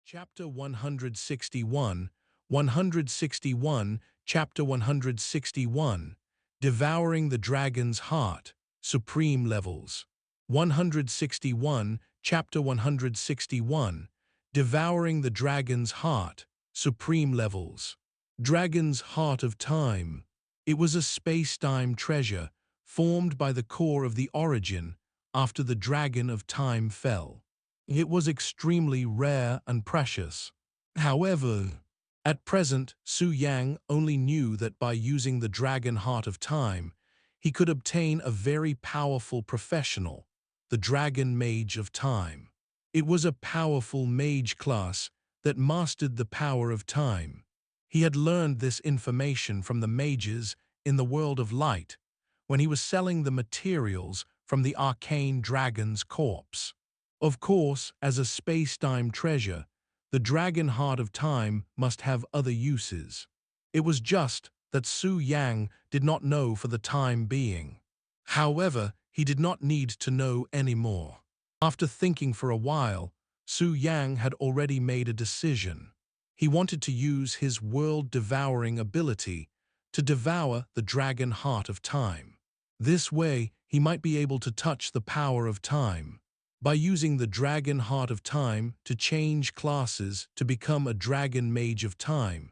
Chapter 161, 161, Chapter 161, Devouring the Dragon's Heart, Supreme Levels. 161, Chapter 161, Devouring the Dragon's Heart, Supreme Levels. Dragon's Heart of Time. It was a space-time treasure formed by the core of the origin after the Dragon of Time fell. It was extremely rare and precious. However, at present, Su Yang only knew that by using the Dragon Heart of Time, he could obtain a very powerful professional, the Dragon Mage of Time. It was a powerful mage class that mastered the power of time. He had learned this information from the mages in the world of light when he was selling the materials from the arcane dragon's corpse. Of course, as a space-time treasure, the Dragon Heart of Time must have other uses. It was just that Su Yang did not know for the time being. However, he did not need to know anymore. After thinking for a while, Su Yang had already made a decision. He wanted to use his world-devouring ability to devour the Dragon Heart of Time. This way, he might be able to touch the power of time. By using the Dragon Heart of Time to change classes to become a Dragon Mage of Time,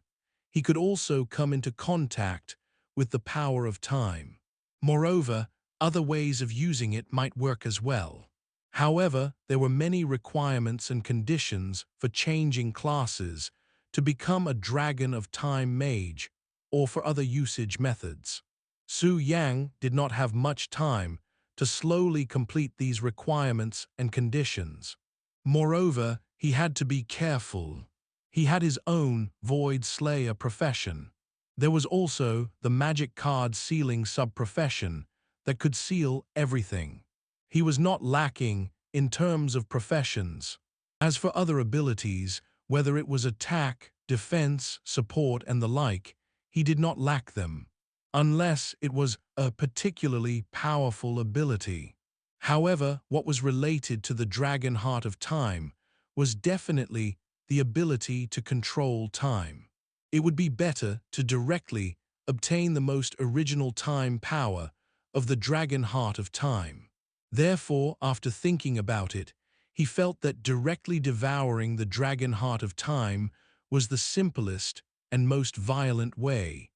he could also come into contact with the power of time. Moreover, other ways of using it might work as well. However, there were many requirements and conditions for changing classes to become a Dragon of Time Mage or for other usage methods. Su Yang did not have much time to slowly complete these requirements and conditions. Moreover, he had to be careful. He had his own Void Slayer profession. There was also the magic card sealing sub-profession that could seal everything. He was not lacking in terms of professions. As for other abilities, whether it was attack, defense, support, and the like, he did not lack them, unless it was a particularly powerful ability. However, what was related to the Dragon Heart of Time was definitely the ability to control time. It would be better to directly obtain the most original time power of the Dragon Heart of Time. Therefore, after thinking about it, he felt that directly devouring the Dragon Heart of Time was the simplest and most violent way,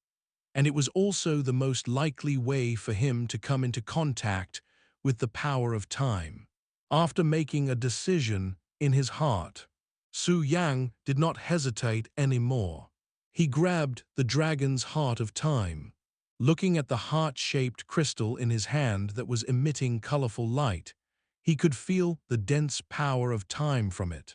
and it was also the most likely way for him to come into contact with the power of time. After making a decision in his heart, Su Yang did not hesitate anymore. He grabbed the Dragon's Heart of Time. Looking at the heart-shaped crystal in his hand that was emitting colorful light, he could feel the dense power of time from it.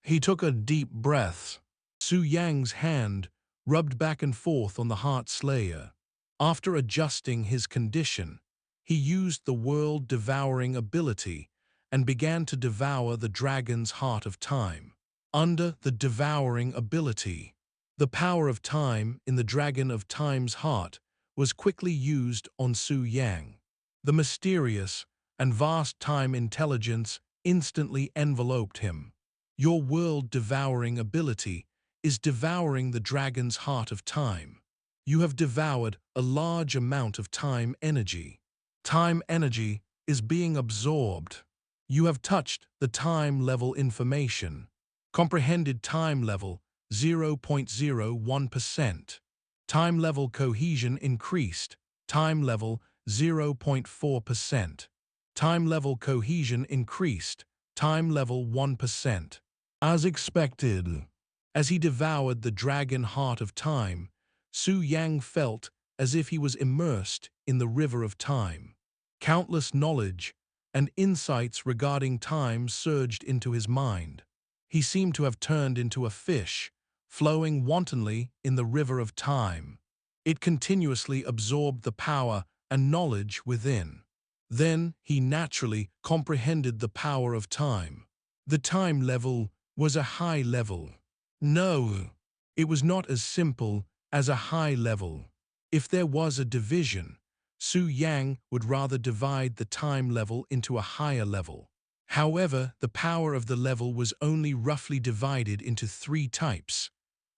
He took a deep breath. Su Yang's hand rubbed back and forth on the Heart Slayer. After adjusting his condition, he used the world-devouring ability and began to devour the Dragon's Heart of Time. Under the devouring ability, the power of time in the Dragon of Time's heart was quickly used on Su Yang. The mysterious and vast time intelligence instantly enveloped him. Your world-devouring ability is devouring the Dragon's Heart of Time. You have devoured a large amount of time energy. Time energy is being absorbed. You have touched the time level information. Comprehended time level 0.01%. Time level cohesion increased. Time level 0.4%. Time level cohesion increased. Time level 1%. As expected. As he devoured the Dragon Heart of Time, Su Yang felt as if he was immersed in the river of time. Countless knowledge and insights regarding time surged into his mind. He seemed to have turned into a fish, flowing wantonly in the river of time. It continuously absorbed the power and knowledge within. Then he naturally comprehended the power of time. The time level was a high level. No, it was not as simple as a high level. If there was a division, Su Yang would rather divide the time level into a higher level. However, the power of the level was only roughly divided into three types: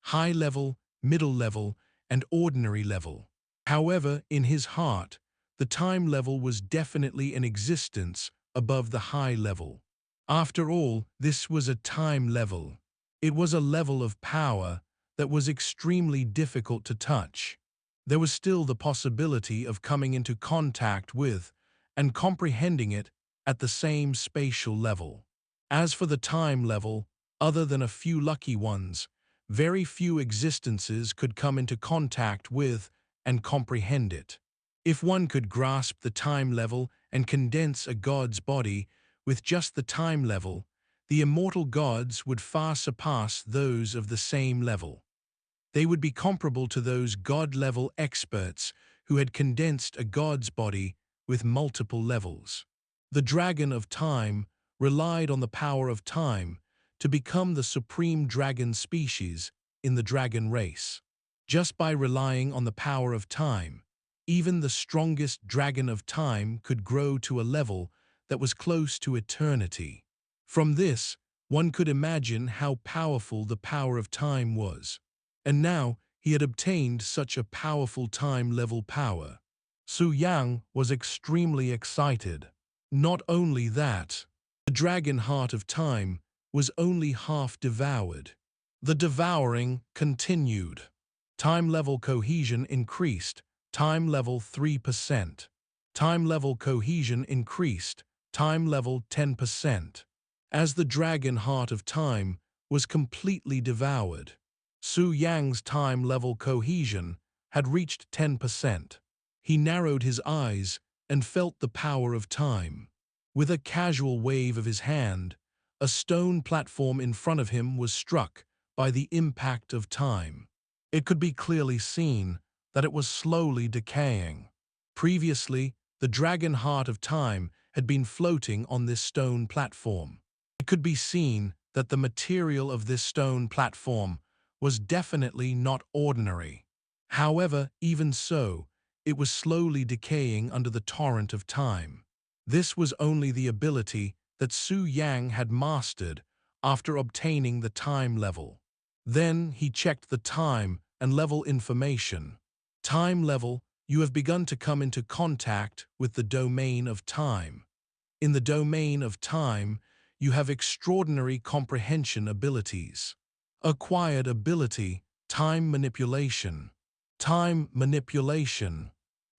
high level, middle level, and ordinary level. However, in his heart, the time level was definitely in existence above the high level. After all, this was a time level. It was a level of power that was extremely difficult to touch. There was still the possibility of coming into contact with and comprehending it at the same spatial level. As for the time level, other than a few lucky ones, very few existences could come into contact with and comprehend it. If one could grasp the time level and condense a god's body with just the time level, the immortal gods would far surpass those of the same level. They would be comparable to those god-level experts who had condensed a god's body with multiple levels. The dragon of time relied on the power of time to become the supreme dragon species in the dragon race. Just by relying on the power of time, even the strongest dragon of time could grow to a level that was close to eternity. From this, one could imagine how powerful the power of time was. And now he had obtained such a powerful time-level power. Su Yang was extremely excited. Not only that, the dragon heart of time was only half devoured. The devouring continued. Time-level cohesion increased, time level 3%. Time-level cohesion increased, time level 10%. As the dragon heart of time was completely devoured, Su Yang's time-level cohesion had reached 10%. He narrowed his eyes and felt the power of time. With a casual wave of his hand, a stone platform in front of him was struck by the impact of time. It could be clearly seen that it was slowly decaying. Previously, the dragon heart of time had been floating on this stone platform. It could be seen that the material of this stone platform was definitely not ordinary. However, even so, it was slowly decaying under the torrent of time. This was only the ability that Su Yang had mastered after obtaining the time level. Then he checked the time and level information. Time level, you have begun to come into contact with the domain of time. In the domain of time, you have extraordinary comprehension abilities. Acquired ability, time manipulation. Time manipulation.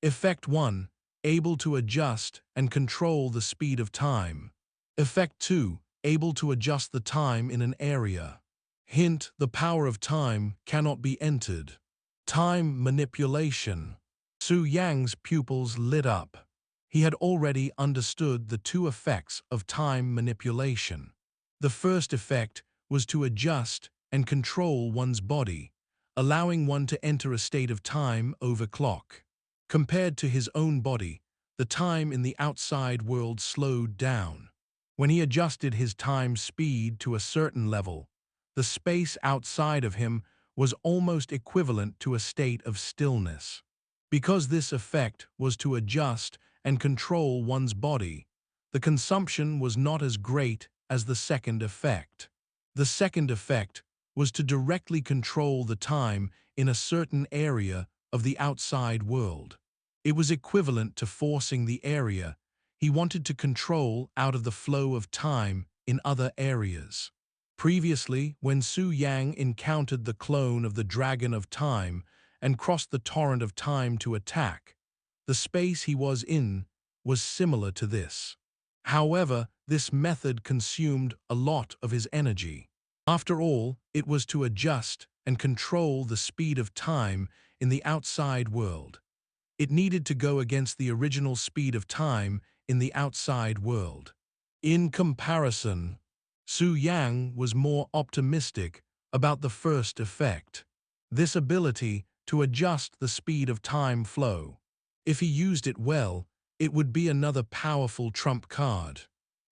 Effect 1, able to adjust and control the speed of time. Effect 2, able to adjust the time in an area. Hint, the power of time cannot be entered. Time manipulation. Su Yang's pupils lit up. He had already understood the two effects of time manipulation. The first effect was to adjust and control one's body, allowing one to enter a state of time overclock. Compared to his own body, the time in the outside world slowed down. When he adjusted his time speed to a certain level, the space outside of him was almost equivalent to a state of stillness. Because this effect was to adjust and control one's body, the consumption was not as great as the second effect. The second effect was to directly control the time in a certain area of the outside world. It was equivalent to forcing the area he wanted to control out of the flow of time in other areas. Previously, when Su Yang encountered the clone of the Dragon of Time and crossed the torrent of time to attack, the space he was in was similar to this. However, this method consumed a lot of his energy. After all, it was to adjust and control the speed of time in the outside world. It needed to go against the original speed of time in the outside world. In comparison, Su Yang was more optimistic about the first effect. This ability to adjust the speed of time flow. If he used it well, it would be another powerful trump card.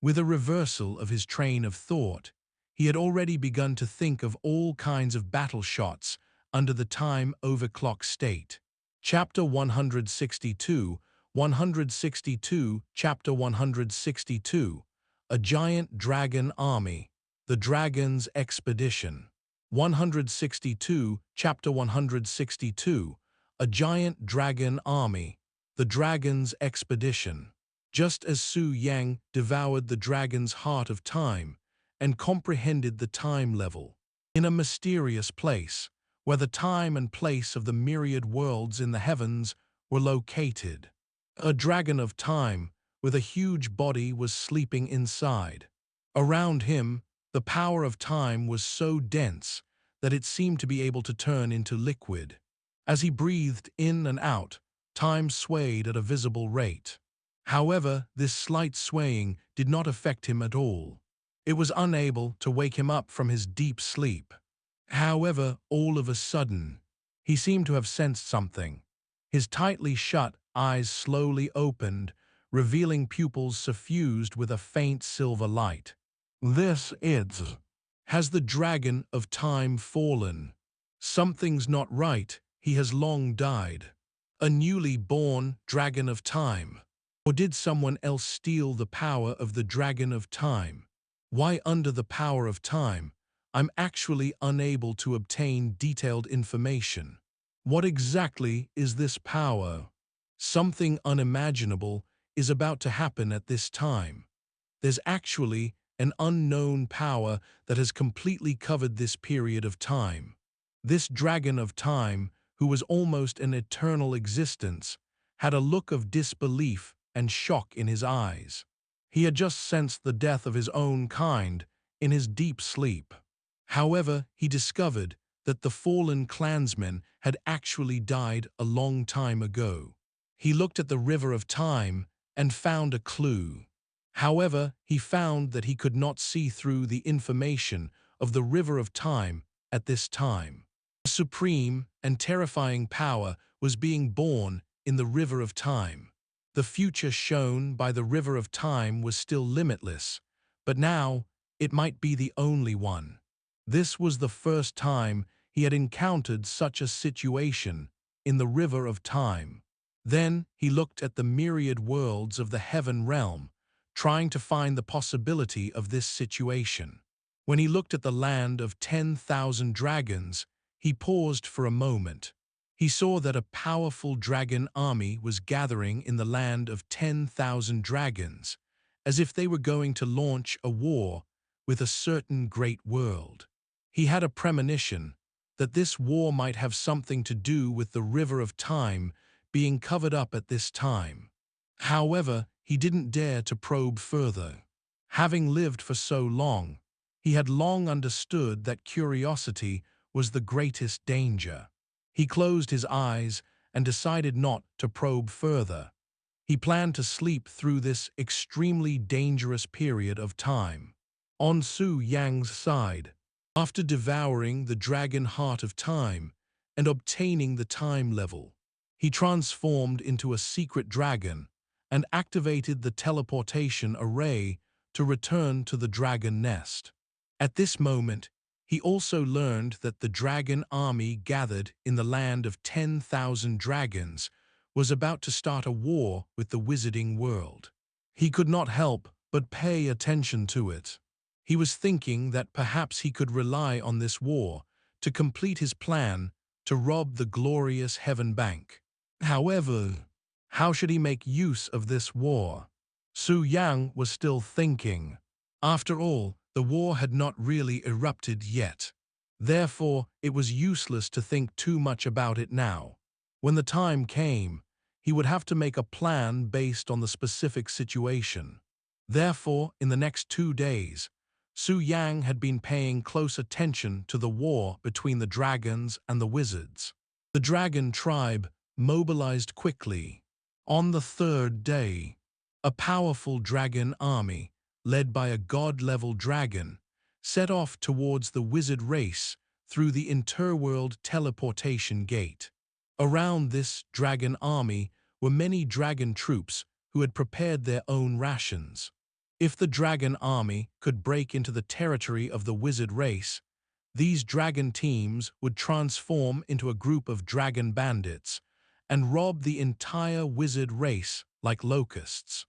With a reversal of his train of thought, he had already begun to think of all kinds of battle shots under the time overclock state. Chapter 162, 162, Chapter 162, a giant dragon army, the Dragon's Expedition. 162, Chapter 162, a giant dragon army, the Dragon's Expedition. Just as Su Yang devoured the dragon's heart of time and comprehended the time level, in a mysterious place, where the time and place of the myriad worlds in the heavens were located, a dragon of time with a huge body was sleeping inside. Around him, the power of time was so dense that it seemed to be able to turn into liquid. As he breathed in and out, time swayed at a visible rate. However, this slight swaying did not affect him at all. It was unable to wake him up from his deep sleep. However, all of a sudden, he seemed to have sensed something. His tightly shut eyes slowly opened, revealing pupils suffused with a faint silver light. This is. Has the dragon of time fallen? Something's not right, he has long died. A newly born dragon of time. Or did someone else steal the power of the dragon of time? Why, under the power of time, I'm actually unable to obtain detailed information. What exactly is this power? Something unimaginable is about to happen at this time. There's actually an unknown power that has completely covered this period of time. This dragon of time, who was almost an eternal existence, had a look of disbelief and shock in his eyes. He had just sensed the death of his own kind in his deep sleep. However, he discovered that the fallen clansmen had actually died a long time ago. He looked at the river of time and found a clue. However, he found that he could not see through the information of the river of time at this time. A supreme and terrifying power was being born in the river of time. The future shown by the river of time was still limitless, but now it might be the only one. This was the first time he had encountered such a situation in the river of time. Then he looked at the myriad worlds of the heaven realm, trying to find the possibility of this situation. When he looked at the land of 10,000 dragons, he paused for a moment. He saw that a powerful dragon army was gathering in the land of 10,000 dragons, as if they were going to launch a war with a certain great world. He had a premonition that this war might have something to do with the river of time being covered up at this time. However, he didn't dare to probe further. Having lived for so long, he had long understood that curiosity was the greatest danger. He closed his eyes and decided not to probe further. He planned to sleep through this extremely dangerous period of time. On Su Yang's side, after devouring the dragon heart of time and obtaining the time level, he transformed into a secret dragon and activated the teleportation array to return to the dragon nest. At this moment, he also learned that the dragon army gathered in the land of 10,000 dragons was about to start a war with the wizarding world. He could not help but pay attention to it. He was thinking that perhaps he could rely on this war to complete his plan to rob the glorious Heaven Bank. However, how should he make use of this war? Su Yang was still thinking. After all, the war had not really erupted yet. Therefore, it was useless to think too much about it now. When the time came, he would have to make a plan based on the specific situation. Therefore, in the next 2 days, Su Yang had been paying close attention to the war between the dragons and the wizards. The dragon tribe mobilized quickly. On the 3rd day, a powerful dragon army, led by a god-level dragon, set off towards the wizard race through the interworld teleportation gate. Around this dragon army were many dragon troops who had prepared their own rations. If the dragon army could break into the territory of the wizard race, these dragon teams would transform into a group of dragon bandits and rob the entire wizard race like locusts.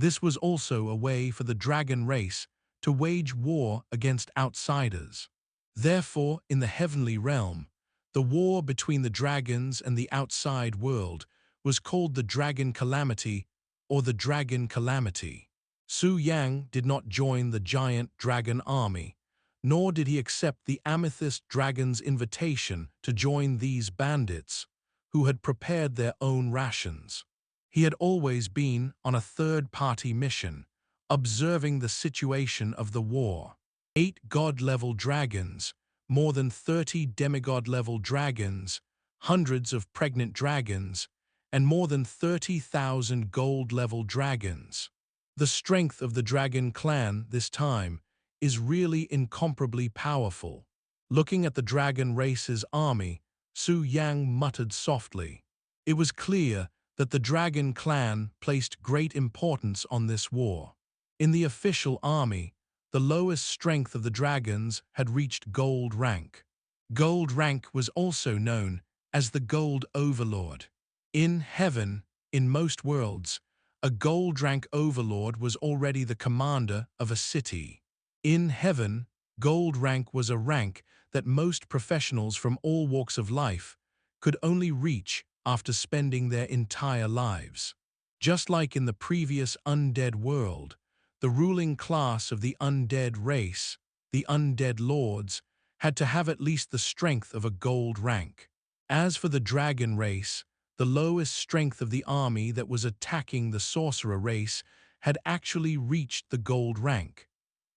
This was also a way for the dragon race to wage war against outsiders. Therefore, in the heavenly realm, the war between the dragons and the outside world was called the Dragon Calamity or the Dragon Calamity. Su Yang did not join the giant dragon army, nor did he accept the amethyst dragon's invitation to join these bandits, who had prepared their own rations. He had always been on a third-party mission, observing the situation of the war. 8 god-level dragons, more than 30 demigod-level dragons, hundreds of pregnant dragons, and more than 30,000 gold-level dragons. The strength of the dragon clan this time is really incomparably powerful. Looking at the dragon race's army, Su Yang muttered softly. It was clear that the dragon clan placed great importance on this war. In the official army, the lowest strength of the dragons had reached gold rank. Gold rank was also known as the Gold Overlord. In heaven, in most worlds, a gold rank overlord was already the commander of a city. In heaven, gold rank was a rank that most professionals from all walks of life could only reach after spending their entire lives. Just like in the previous undead world, the ruling class of the undead race, the undead lords, had to have at least the strength of a gold rank. As for the dragon race, the lowest strength of the army that was attacking the sorcerer race had actually reached the gold rank.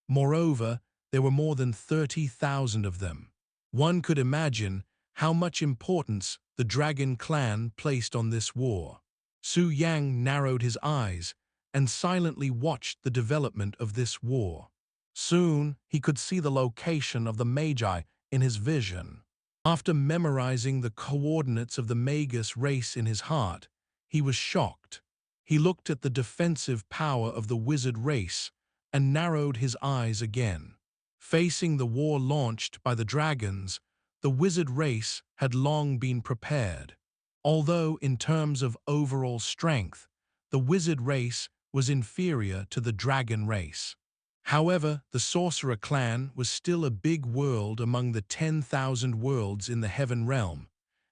Moreover, there were more than 30,000 of them. One could imagine how much importance the dragon clan placed on this war. Su Yang narrowed his eyes and silently watched the development of this war. Soon, he could see the location of the Magi in his vision. After memorizing the coordinates of the Magus race in his heart, he was shocked. He looked at the defensive power of the wizard race and narrowed his eyes again. Facing the war launched by the dragons, the wizard race had long been prepared. Although in terms of overall strength, the wizard race was inferior to the dragon race. However, the sorcerer clan was still a big world among the 10,000 worlds in the heaven realm,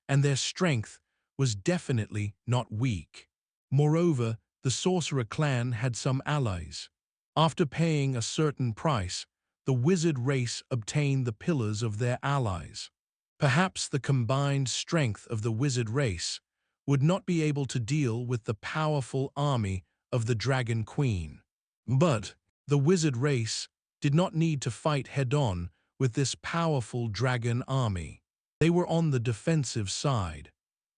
and their strength was definitely not weak. Moreover, the sorcerer clan had some allies. After paying a certain price, the wizard race obtained the pillars of their allies. Perhaps the combined strength of the wizard race would not be able to deal with the powerful army of the Dragon Queen. But the wizard race did not need to fight head-on with this powerful dragon army. They were on the defensive side.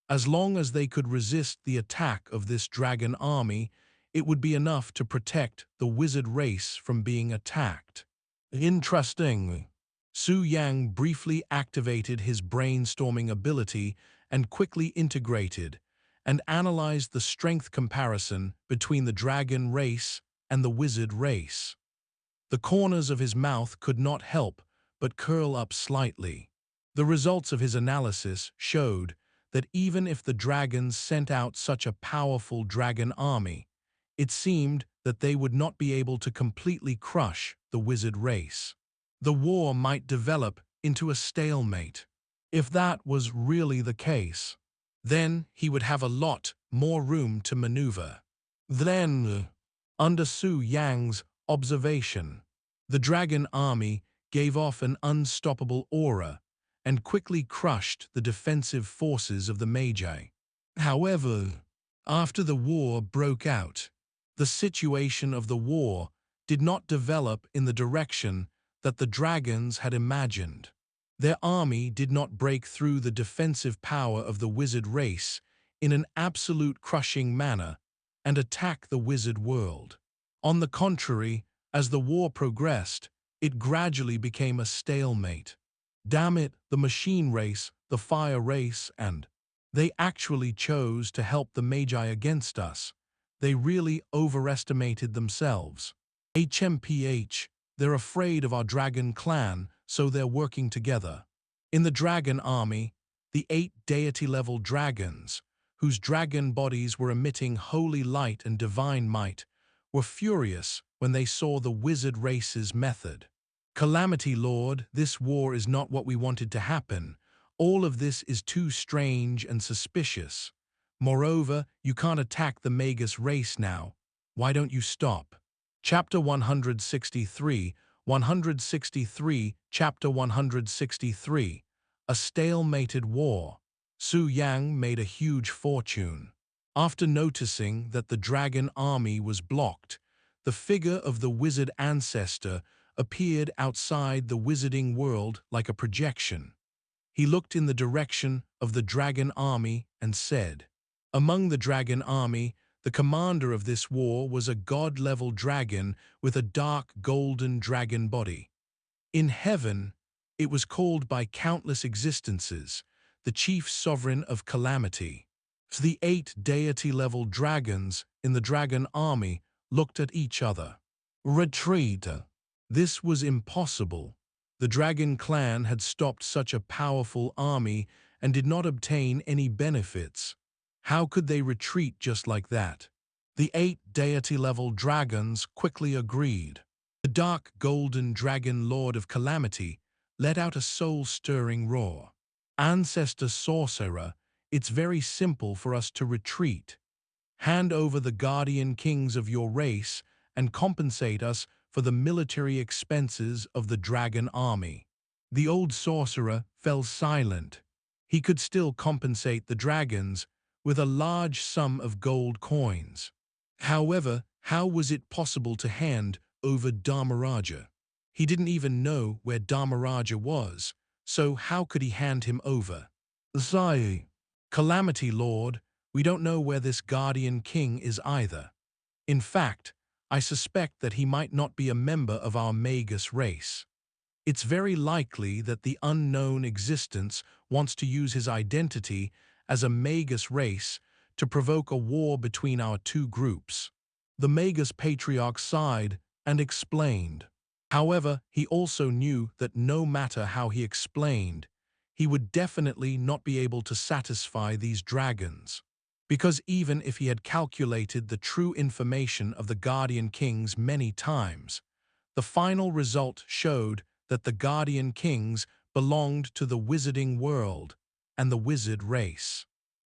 As long as they could resist the attack of this dragon army, it would be enough to protect the wizard race from being attacked. Interesting. Su Yang briefly activated his brainstorming ability and quickly integrated and analyzed the strength comparison between the dragon race and the wizard race. The corners of his mouth could not help but curl up slightly. The results of his analysis showed that even if the dragons sent out such a powerful dragon army, it seemed that they would not be able to completely crush the wizard race. The war might develop into a stalemate. If that was really the case, then he would have a lot more room to maneuver. Then, under Su Yang's observation, the dragon army gave off an unstoppable aura and quickly crushed the defensive forces of the Magi. However, after the war broke out, the situation of the war did not develop in the direction that the dragons had imagined. Their army did not break through the defensive power of the wizard race in an absolute crushing manner and attack the wizard world. On the contrary, as the war progressed, it gradually became a stalemate. Damn it, the machine race, the fire race, and they actually chose to help the Magi against us. They really overestimated themselves. HMPH, they're afraid of our dragon clan, so they're working together. In the dragon army, the 8 deity-level dragons, whose dragon bodies were emitting holy light and divine might, were furious when they saw the wizard race's method. "Calamity Lord, this war is not what we wanted to happen. All of this is too strange and suspicious. Moreover, you can't attack the Magus race now. Why don't you stop?" Chapter 163, 163, Chapter 163, A Stalemated War. Su Yang made a huge fortune. After noticing that the dragon army was blocked, the figure of the wizard ancestor appeared outside the wizarding world like a projection. He looked in the direction of the dragon army and said, "Among the dragon army, the commander of this war was a god-level dragon with a dark golden dragon body. In heaven, it was called by countless existences, the chief sovereign of calamity." The 8 deity-level dragons in the dragon army looked at each other. Retreat. This was impossible. The dragon clan had stopped such a powerful army and did not obtain any benefits. How could they retreat just like that? The 8 deity-level dragons quickly agreed. The dark golden dragon lord of calamity let out a soul-stirring roar. "Ancestor sorcerer, it's very simple for us to retreat. Hand over the guardian kings of your race and compensate us for the military expenses of the dragon army." The old sorcerer fell silent. He could still compensate the dragons with a large sum of gold coins. However, how was it possible to hand over Dharmaraja? He didn't even know where Dharmaraja was, so how could he hand him over? "Zai, Calamity Lord, we don't know where this guardian king is either. In fact, I suspect that he might not be a member of our Magus race. It's very likely that the unknown existence wants to use his identity as a Magus race to provoke a war between our two groups." The Magus patriarch sighed and explained. However, he also knew that no matter how he explained, he would definitely not be able to satisfy these dragons. Because even if he had calculated the true information of the Guardian Kings many times, the final result showed that the Guardian Kings belonged to the wizarding world and the wizard race.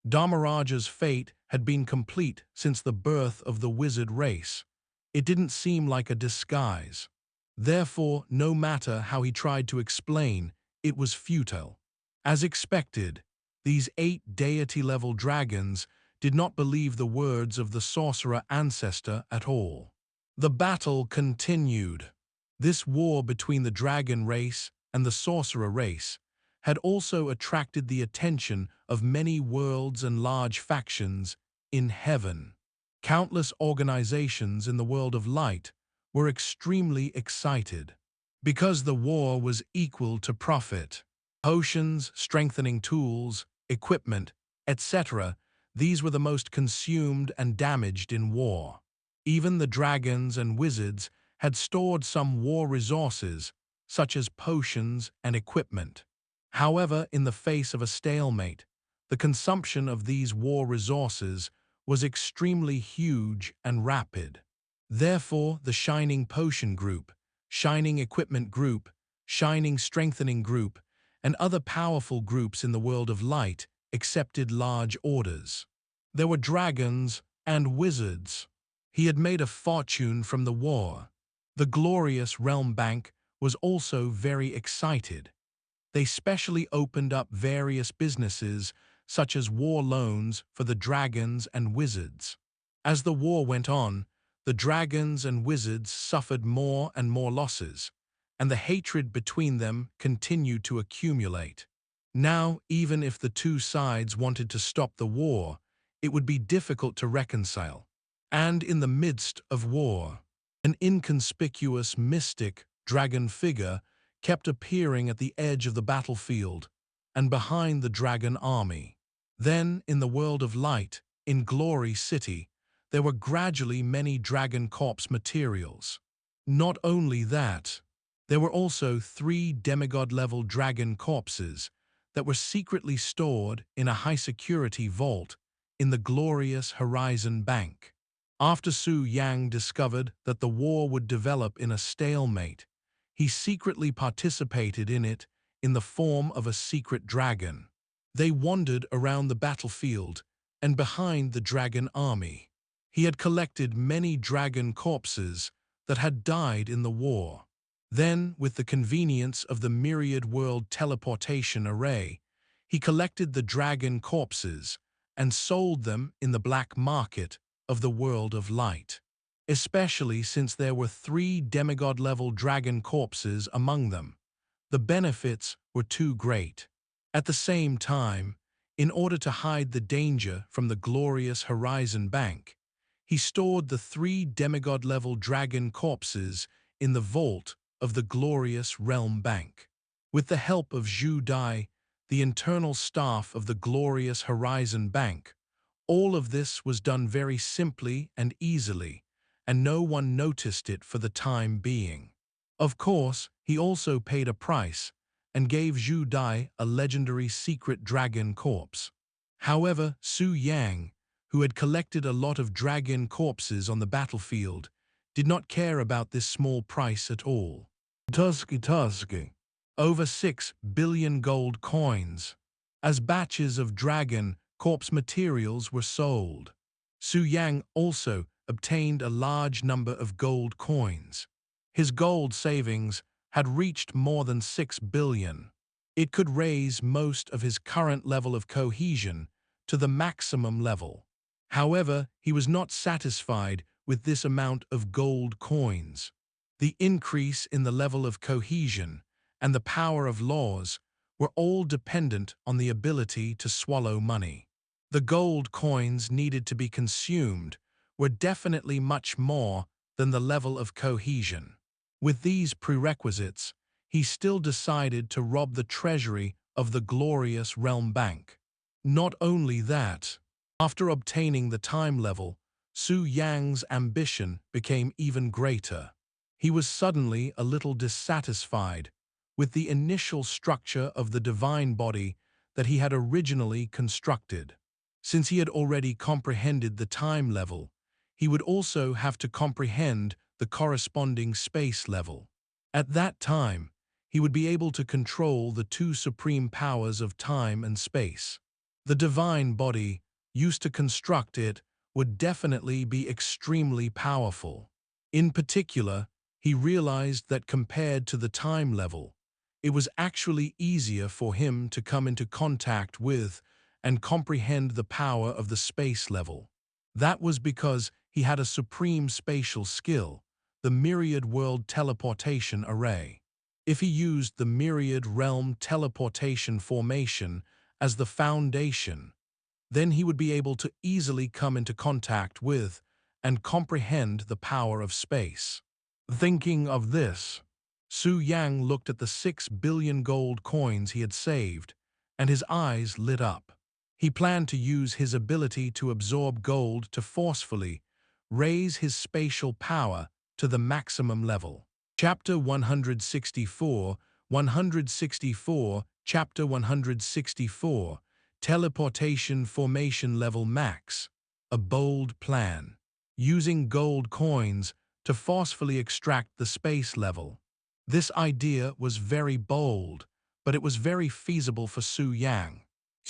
Dharmaraja's fate had been complete since the birth of the wizard race. It didn't seem like a disguise. Therefore, no matter how he tried to explain, it was futile. As expected, these 8 deity-level dragons did not believe the words of the sorcerer ancestor at all. The battle continued. This war between the dragon race and the sorcerer race had also attracted the attention of many worlds and large factions in heaven. Countless organizations in the world of light were extremely excited. Because the war was equal to profit. Potions, strengthening tools, equipment, etc., these were the most consumed and damaged in war. Even the dragons and wizards had stored some war resources, such as potions and equipment. However, in the face of a stalemate, the consumption of these war resources was extremely huge and rapid. Therefore, the Shining Potion Group, Shining Equipment Group, Shining Strengthening Group, and other powerful groups in the world of light accepted large orders. There were dragons and wizards. He had made a fortune from the war. The glorious Realm Bank was also very excited. They specially opened up various businesses such as war loans for the dragons and wizards. As the war went on, the dragons and wizards suffered more and more losses, and the hatred between them continued to accumulate. Now, even if the two sides wanted to stop the war, it would be difficult to reconcile. And in the midst of war, an inconspicuous mystic dragon figure kept appearing at the edge of the battlefield and behind the dragon army. Then, in the world of light, in Glory City, there were gradually many dragon corpse materials. Not only that, there were also 3 demigod-level dragon corpses that were secretly stored in a high-security vault in the glorious Horizon Bank. After Su Yang discovered that the war would develop in a stalemate, he secretly participated in it in the form of a secret dragon. They wandered around the battlefield and behind the dragon army. He had collected many dragon corpses that had died in the war. Then, with the convenience of the Myriad World Teleportation Array, he collected the dragon corpses and sold them in the black market of the world of light, especially since there were 3 demigod-level dragon corpses among them. The benefits were too great. At the same time, in order to hide the danger from the glorious Horizon Bank, he stored the 3 demigod-level dragon corpses in the vault of the glorious Realm Bank. With the help of Zhu Dai, the internal staff of the glorious Horizon Bank, all of this was done very simply and easily, and no one noticed it for the time being. Of course, he also paid a price and gave Zhu Dai a legendary secret dragon corpse. However, Su Yang, who had collected a lot of dragon corpses on the battlefield, did not care about this small price at all. Tusky. Over 6 billion gold coins. As batches of dragon corpse materials were sold, Su Yang also obtained a large number of gold coins. His gold savings had reached more than 6 billion. It could raise most of his current level of cohesion to the maximum level. However, he was not satisfied with this amount of gold coins. The increase in the level of cohesion and the power of laws were all dependent on the ability to swallow money. The gold coins needed to be consumed were definitely much more than the level of cohesion. With these prerequisites, he still decided to rob the treasury of the glorious Realm Bank. Not only that, after obtaining the time level, Su Yang's ambition became even greater. He was suddenly a little dissatisfied with the initial structure of the divine body that he had originally constructed. Since he had already comprehended the time level, he would also have to comprehend the corresponding space level. At that time, he would be able to control the 2 supreme powers of time and space. The divine body, used to construct it, would definitely be extremely powerful. In particular, he realized that compared to the time level, it was actually easier for him to come into contact with and comprehend the power of the space level. That was because he had a supreme spatial skill, the Myriad World Teleportation Array. If he used the Myriad Realm Teleportation Formation as the foundation, then he would be able to easily come into contact with and comprehend the power of space. Thinking of this, Su Yang looked at the 6 billion gold coins he had saved, and his eyes lit up. He planned to use his ability to absorb gold to forcefully raise his spatial power to the maximum level. Chapter 164, Chapter 164, Teleportation Formation Level Max. A bold plan. Using gold coins to forcefully extract the space level. This idea was very bold, but it was very feasible for Su Yang.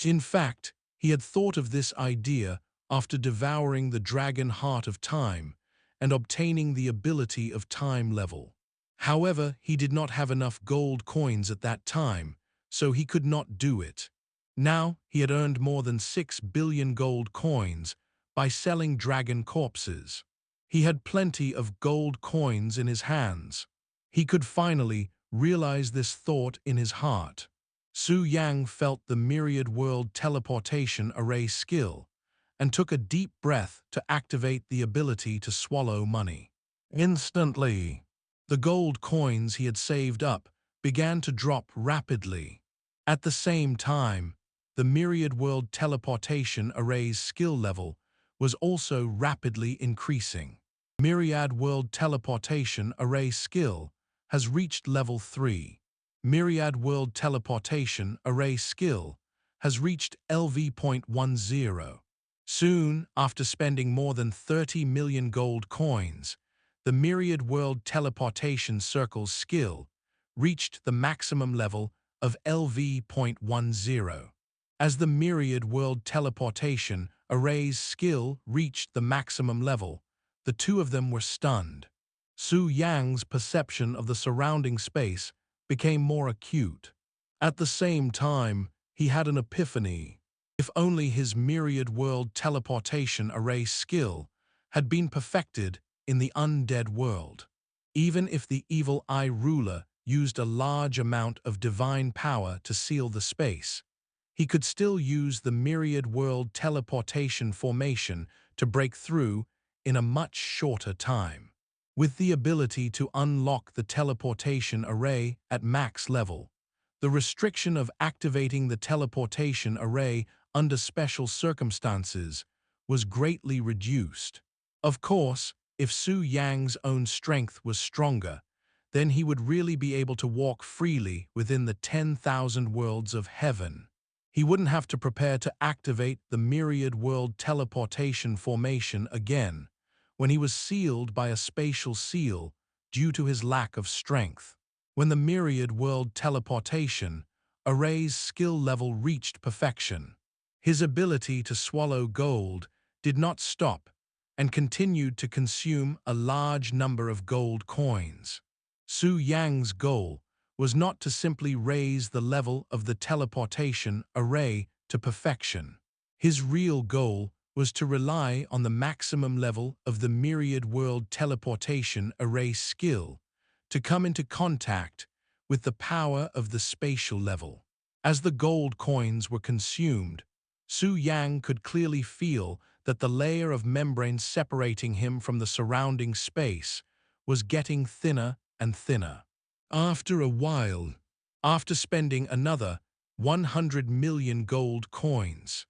In fact, he had thought of this idea after devouring the dragon heart of time and obtaining the ability of time level. However, he did not have enough gold coins at that time, so he could not do it. Now, he had earned more than 6 billion gold coins by selling dragon corpses. He had plenty of gold coins in his hands. He could finally realize this thought in his heart. Su Yang felt the Myriad World Teleportation Array skill and took a deep breath to activate the ability to swallow money. Instantly, the gold coins he had saved up began to drop rapidly. At the same time, the Myriad World Teleportation Array's skill level was also rapidly increasing. Myriad World Teleportation Array skill has reached level 3. Myriad World Teleportation Array skill has reached LV.10. Soon, after spending more than 30 million gold coins, the Myriad World Teleportation Circle's skill reached the maximum level of LV.10. As the Myriad World Teleportation Array's skill reached the maximum level, the two of them were stunned. Su Yang's perception of the surrounding space became more acute. At the same time, he had an epiphany. If only his Myriad World Teleportation Array skill had been perfected in the undead world. Even if the Evil Eye ruler used a large amount of divine power to seal the space, he could still use the Myriad World Teleportation formation to break through in a much shorter time. With the ability to unlock the teleportation array at max level, the restriction of activating the teleportation array under special circumstances was greatly reduced. Of course, if Su Yang's own strength was stronger, then he would really be able to walk freely within the 10,000 worlds of heaven. He wouldn't have to prepare to activate the Myriad World Teleportation formation again, when he was sealed by a spatial seal due to his lack of strength. When the Myriad World Teleportation Array's skill level reached perfection, his ability to swallow gold did not stop and continued to consume a large number of gold coins. Su Yang's goal was not to simply raise the level of the teleportation array to perfection. His real goal was to rely on the maximum level of the Myriad World Teleportation Array skill to come into contact with the power of the spatial level. As the gold coins were consumed, Su Yang could clearly feel that the layer of membrane separating him from the surrounding space was getting thinner and thinner. After a while, after spending another 100 million gold coins,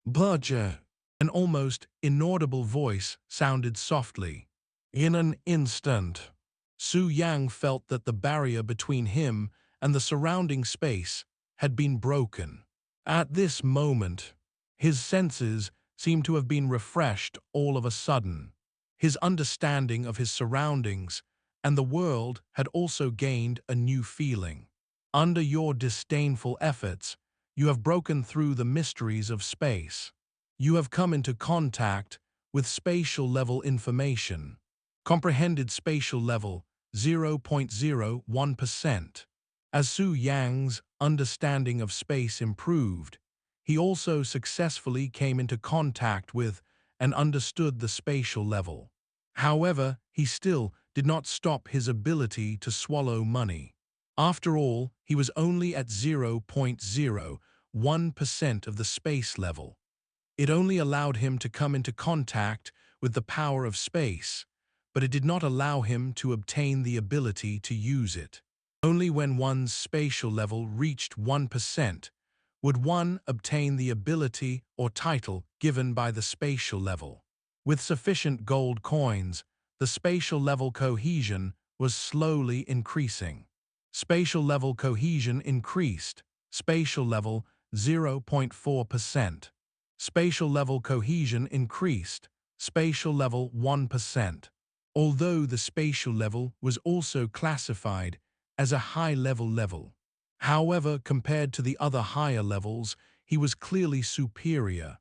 Budger, an almost inaudible voice sounded softly. In an instant, Su Yang felt that the barrier between him and the surrounding space had been broken. At this moment, his senses seemed to have been refreshed all of a sudden. His understanding of his surroundings and the world had also gained a new feeling. Under your disdainful efforts, you have broken through the mysteries of space. You have come into contact with spatial level information. Comprehended spatial level 0.01%. As Su Yang's understanding of space improved, he also successfully came into contact with and understood the spatial level. However, he still did not stop his ability to swallow money. After all, he was only at 0.01% of the space level. It only allowed him to come into contact with the power of space, but it did not allow him to obtain the ability to use it. Only when one's spatial level reached 1% would one obtain the ability or title given by the spatial level. With sufficient gold coins, the spatial level cohesion was slowly increasing. Spatial level cohesion increased. Spatial level 0.4%. Spatial level cohesion increased. Spatial level 1%. Although the spatial level was also classified as a high-level level. However, compared to the other higher levels, he was clearly superior.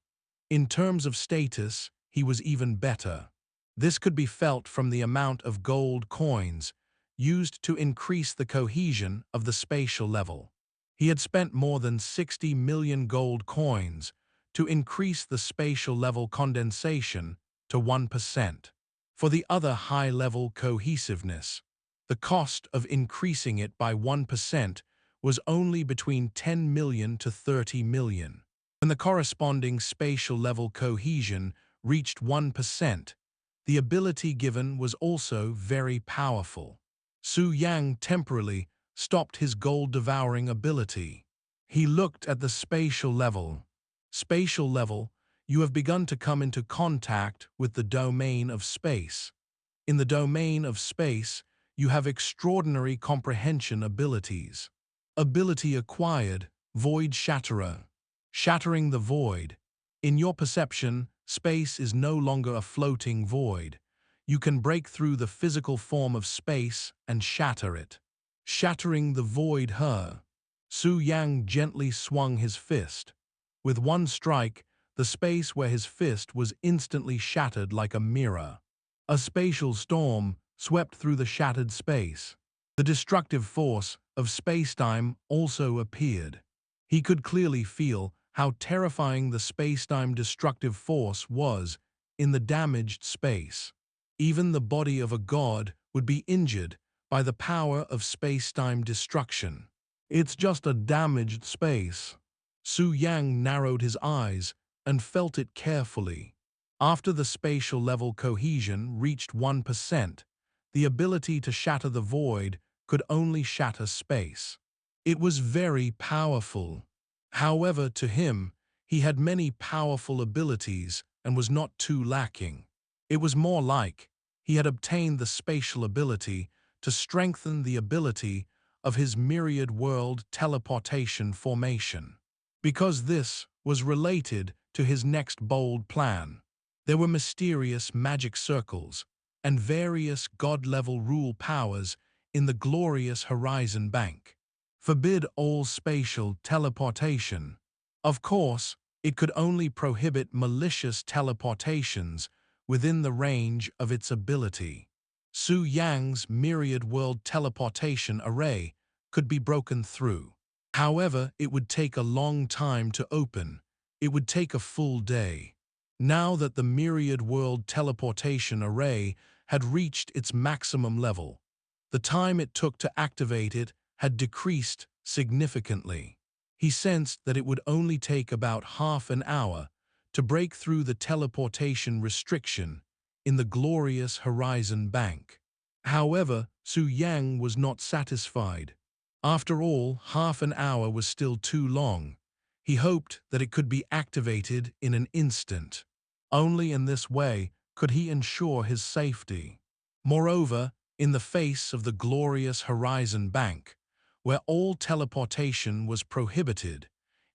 In terms of status, he was even better. This could be felt from the amount of gold coins used to increase the cohesion of the spatial level. He had spent more than 60 million gold coins to increase the spatial level condensation to 1%. For the other high-level cohesiveness, the cost of increasing it by 1% was only between 10 million to 30 million. When the corresponding spatial level cohesion reached 1%, the ability given was also very powerful. Su Yang temporarily stopped his gold-devouring ability. He looked at the spatial level. Spatial level, you have begun to come into contact with the domain of space. In the domain of space, you have extraordinary comprehension abilities. Ability acquired, Void Shatterer. Shattering the void. In your perception, space is no longer a floating void. You can break through the physical form of space and shatter it. Shattering the void her. Su Yang gently swung his fist. With one strike, the space where his fist was instantly shattered like a mirror. A spatial storm swept through the shattered space. The destructive force of space-time also appeared. He could clearly feel how terrifying the space-time destructive force was in the damaged space. Even the body of a god would be injured by the power of space-time destruction. It's just a damaged space. Su Yang narrowed his eyes and felt it carefully. After the spatial level cohesion reached 1%, the ability to shatter the void could only shatter space. It was very powerful. However, to him, he had many powerful abilities and was not too lacking. It was more like he had obtained the spatial ability to strengthen the ability of his Myriad World Teleportation formation. Because this was related to his next bold plan. There were mysterious magic circles and various god-level rule powers in the glorious Horizon Bank. Forbid all spatial teleportation. Of course, it could only prohibit malicious teleportations within the range of its ability. Su Yang's Myriad World Teleportation Array could be broken through. However, it would take a long time to open. It would take a full day. Now that the Myriad World Teleportation Array had reached its maximum level, the time it took to activate it had decreased significantly. He sensed that it would only take about half an hour to break through the teleportation restriction in the glorious Horizon Bank. However, Su Yang was not satisfied. After all, half an hour was still too long. He hoped that it could be activated in an instant. Only in this way could he ensure his safety. Moreover, in the face of the glorious Horizon Bank, where all teleportation was prohibited,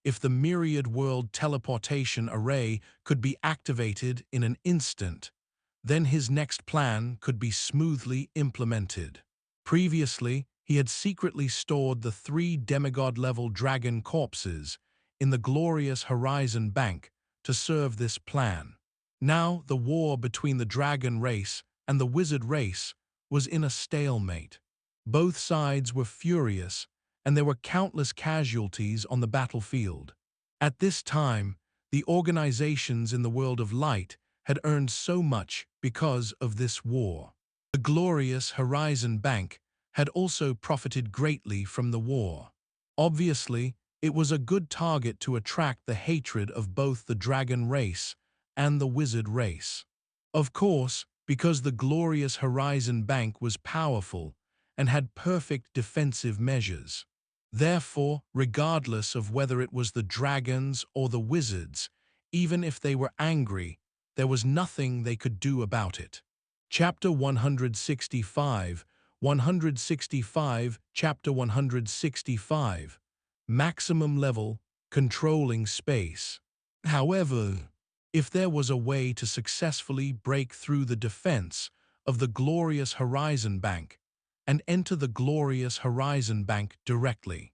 if the Myriad World Teleportation Array could be activated in an instant, then his next plan could be smoothly implemented. Previously, he had secretly stored the 3 demigod-level dragon corpses in the glorious Horizon Bank to serve this plan. Now, the war between the dragon race and the wizard race was in a stalemate. Both sides were furious, and there were countless casualties on the battlefield. At this time, the organizations in the world of light had earned so much because of this war. The glorious Horizon Bank had also profited greatly from the war. Obviously, it was a good target to attract the hatred of both the dragon race and the wizard race. Of course, because the glorious Horizon Bank was powerful and had perfect defensive measures. Therefore, regardless of whether it was the dragons or the wizards, even if they were angry, there was nothing they could do about it. Chapter 165, 165, Chapter 165, Maximum Level, Controlling Space. However, if there was a way to successfully break through the defense of the glorious Horizon Bank and enter the glorious Horizon Bank directly,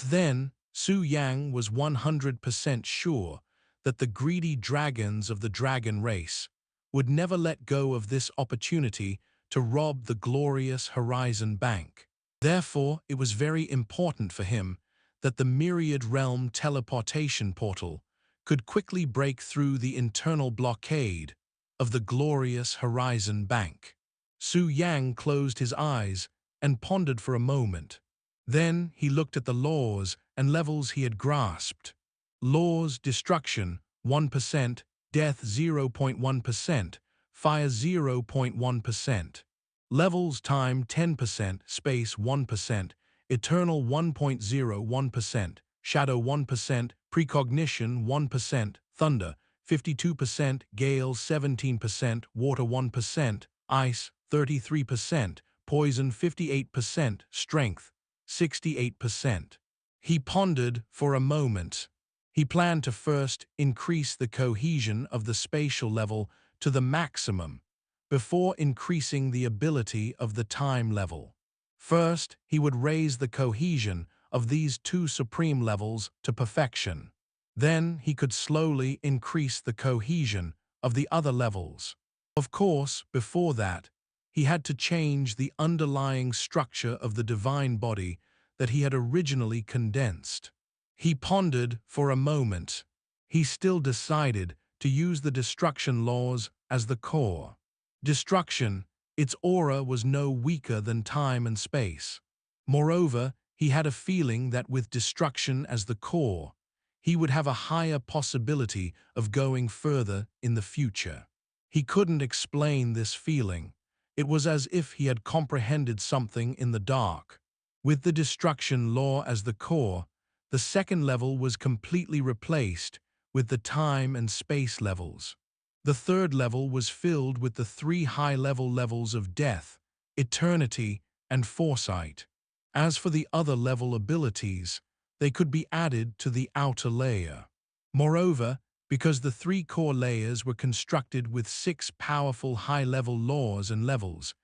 then Su Yang was 100% sure that the greedy dragons of the dragon race would never let go of this opportunity to rob the glorious Horizon Bank. Therefore, it was very important for him that the Myriad Realm teleportation portal could quickly break through the internal blockade of the glorious Horizon Bank. Su Yang closed his eyes and pondered for a moment. Then he looked at the laws and levels he had grasped. Laws: destruction 1%, death 0.1%, fire 0.1%. Levels: time 10%, space 1%, eternal 1.01%, shadow 1%, precognition 1%, thunder 52%, gale 17%, water 1%, ice 33%, poison 58%, strength 68%. He pondered for a moment. He planned to first increase the cohesion of the spatial level to the maximum before increasing the ability of the time level. First, he would raise the cohesion of these two supreme levels to perfection. Then he could slowly increase the cohesion of the other levels. Of course, before that, he had to change the underlying structure of the divine body that he had originally condensed. He pondered for a moment. He still decided to use the destruction laws as the core. Destruction, its aura was no weaker than time and space. Moreover, he had a feeling that with destruction as the core, he would have a higher possibility of going further in the future. He couldn't explain this feeling. It was as if he had comprehended something in the dark. With the destruction law as the core, the second level was completely replaced with the time and space levels. The third level was filled with the three high-level levels of death, eternity, and foresight. As for the other level abilities, they could be added to the outer layer. Moreover, because the three core layers were constructed with 6 powerful high-level laws and levels,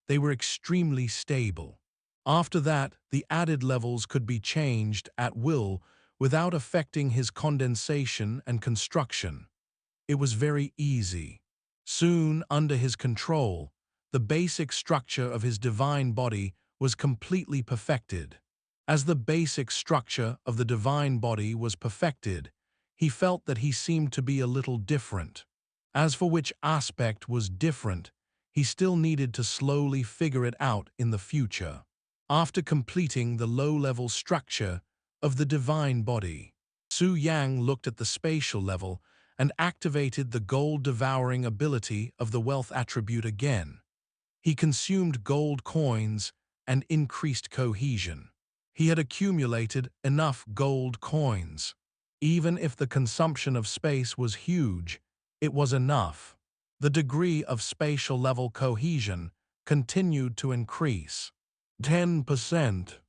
they were extremely stable. After that, the added levels could be changed at will without affecting his condensation and construction. It was very easy. Soon, under his control, the basic structure of his divine body was completely perfected. As the basic structure of the divine body was perfected, he felt that he seemed to be a little different. As for which aspect was different, he still needed to slowly figure it out in the future. After completing the low-level structure of the divine body, Su Yang looked at the spatial level and activated the gold-devouring ability of the wealth attribute again. He consumed gold coins and increased cohesion. He had accumulated enough gold coins. Even if the consumption of space was huge, it was enough. The degree of spatial level cohesion continued to increase. 10%,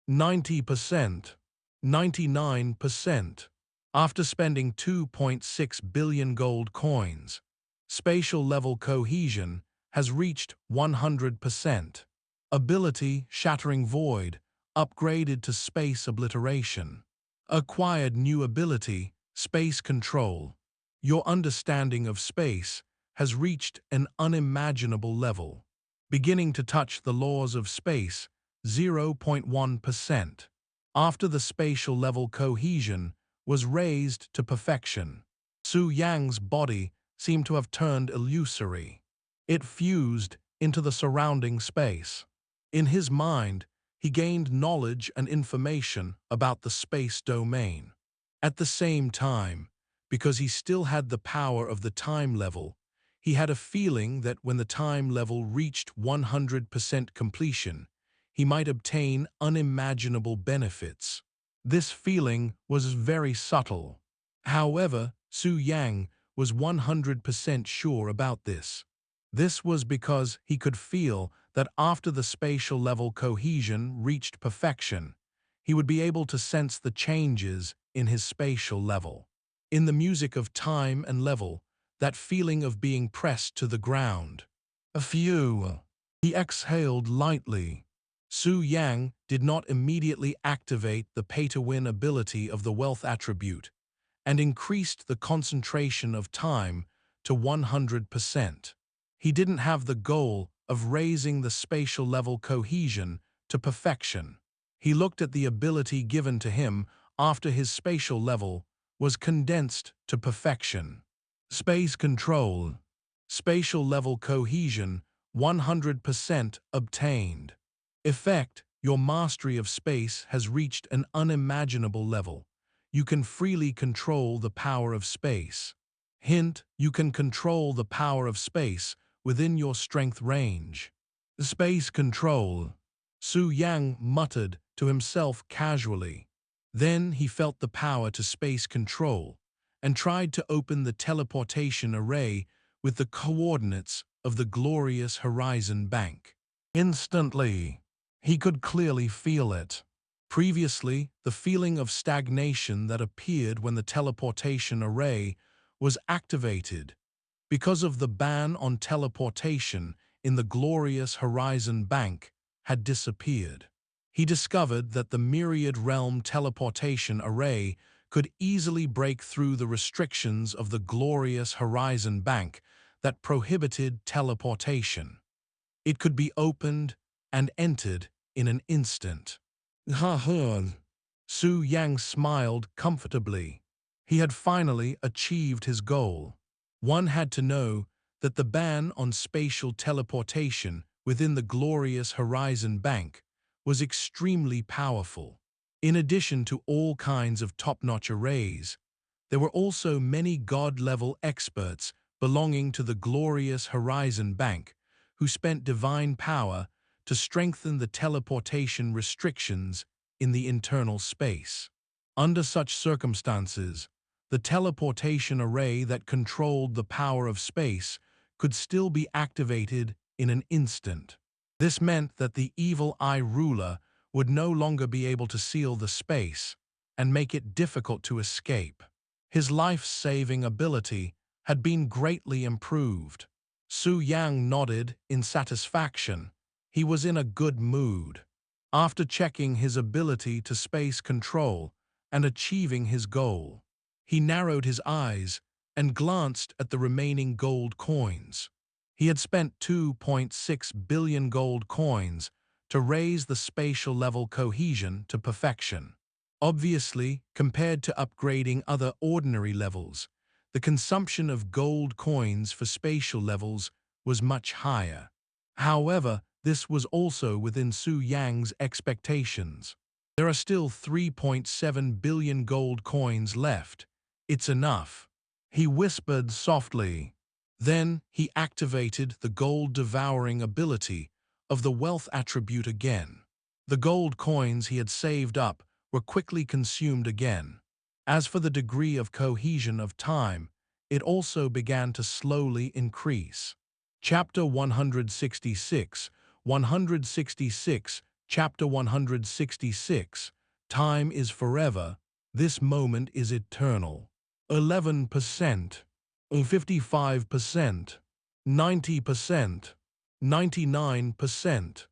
90%, 99%. After spending 2.6 billion gold coins, spatial level cohesion has reached 100%. Ability Shattering Void upgraded to Space Obliteration. Acquired new ability, Space Control. Your understanding of space has reached an unimaginable level. Beginning to touch the laws of space, 0.1%. After the spatial level cohesion was raised to perfection, Su Yang's body seemed to have turned illusory. It fused into the surrounding space. In his mind, he gained knowledge and information about the space domain. At the same time, because he still had the power of the time level, he had a feeling that when the time level reached 100% completion, he might obtain unimaginable benefits. This feeling was very subtle. However, Su Yang was 100% sure about this. This was because he could feel that after the spatial level cohesion reached perfection, he would be able to sense the changes in his spatial level. In the music of time and level, that feeling of being pressed to the ground. A few. He exhaled lightly. Su Yang did not immediately activate the pay-to-win ability of the wealth attribute and increased the concentration of time to 100%. He didn't have the goal of raising the spatial level cohesion to perfection. He looked at the ability given to him after his spatial level was condensed to perfection. Space Control. Spatial level cohesion 100% obtained. Effect: your mastery of space has reached an unimaginable level. You can freely control the power of space. Hint: you can control the power of space within your strength range. Space Control. Su Yang muttered to himself casually. Then he felt the power to space control and tried to open the teleportation array with the coordinates of the glorious Horizon Bank. Instantly, he could clearly feel it. Previously, the feeling of stagnation that appeared when the teleportation array was activated because of the ban on teleportation in the glorious Horizon Bank had disappeared. He discovered that the Myriad Realm Teleportation Array could easily break through the restrictions of the glorious Horizon Bank that prohibited teleportation. It could be opened and entered in an instant. Su Yang smiled comfortably. He had finally achieved his goal. One had to know that the ban on spatial teleportation within the glorious Horizon Bank was extremely powerful. In addition to all kinds of top-notch arrays, there were also many god-level experts belonging to the glorious Horizon Bank who spent divine power to strengthen the teleportation restrictions in the internal space. Under such circumstances, the teleportation array that controlled the power of space could still be activated in an instant. This meant that the evil eye ruler would no longer be able to seal the space and make it difficult to escape. His life-saving ability had been greatly improved. Su Yang nodded in satisfaction. He was in a good mood. After checking his ability to space control and achieving his goal, he narrowed his eyes and glanced at the remaining gold coins. He had spent 2.6 billion gold coins to raise the spatial level cohesion to perfection. Obviously, compared to upgrading other ordinary levels, the consumption of gold coins for spatial levels was much higher. However, this was also within Su Yang's expectations. There are still 3.7 billion gold coins left. It's enough, he whispered softly. Then he activated the gold devouring ability of the wealth attribute again. The gold coins he had saved up were quickly consumed again. As for the degree of cohesion of time, it also began to slowly increase. Chapter 166, 166, Chapter 166, Time is forever, this moment is eternal. 11%, 55%, 90%, 99%.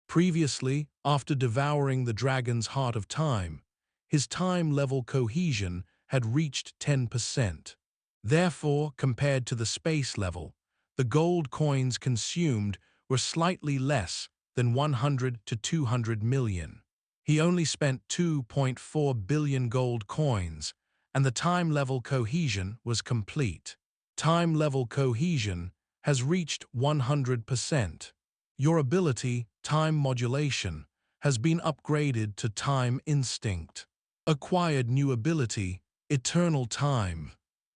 Previously, after devouring the dragon's heart of time, his time-level cohesion had reached 10%. Therefore, compared to the space level, the gold coins consumed were slightly less than 100 to 200 million. He only spent 2.4 billion gold coins, and the time-level cohesion was complete. Time-level cohesion has reached 100%. Your ability, time modulation, has been upgraded to time instinct. Acquired new ability, eternal time.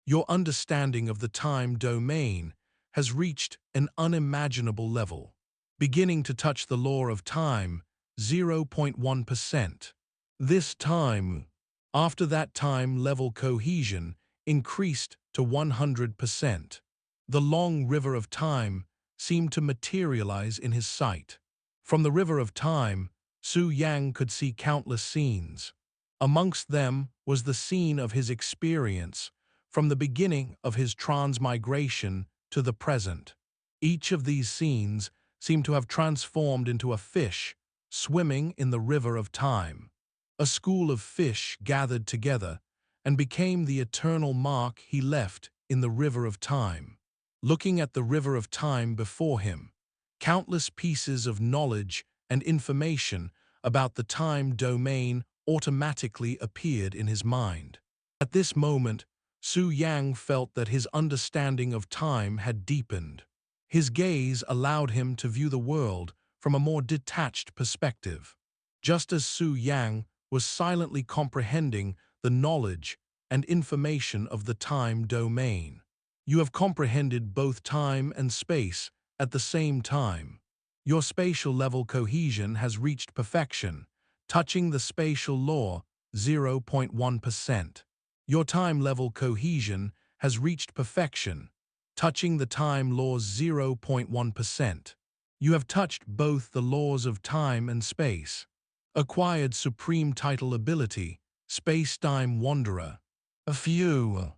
Your understanding of the time domain has reached an unimaginable level. Beginning to touch the law of time, 0.1%. This time, after that time-level cohesion, increased to 100%. The long river of time seemed to materialize in his sight. From the river of time, Su Yang could see countless scenes. Amongst them was the scene of his experience from the beginning of his transmigration to the present. Each of these scenes seemed to have transformed into a fish swimming in the river of time. A school of fish gathered together and became the eternal mark he left in the river of time. Looking at the river of time before him, countless pieces of knowledge and information about the time domain automatically appeared in his mind. At this moment, Su Yang felt that his understanding of time had deepened. His gaze allowed him to view the world from a more detached perspective. Just as Su Yang was silently comprehending the knowledge and information of the time domain. You have comprehended both time and space at the same time. Your spatial level cohesion has reached perfection, touching the spatial law 0.1%. Your time level cohesion has reached perfection, touching the time law's 0.1%. You have touched both the laws of time and space. Acquired supreme title ability, Space-Time Wanderer. A few.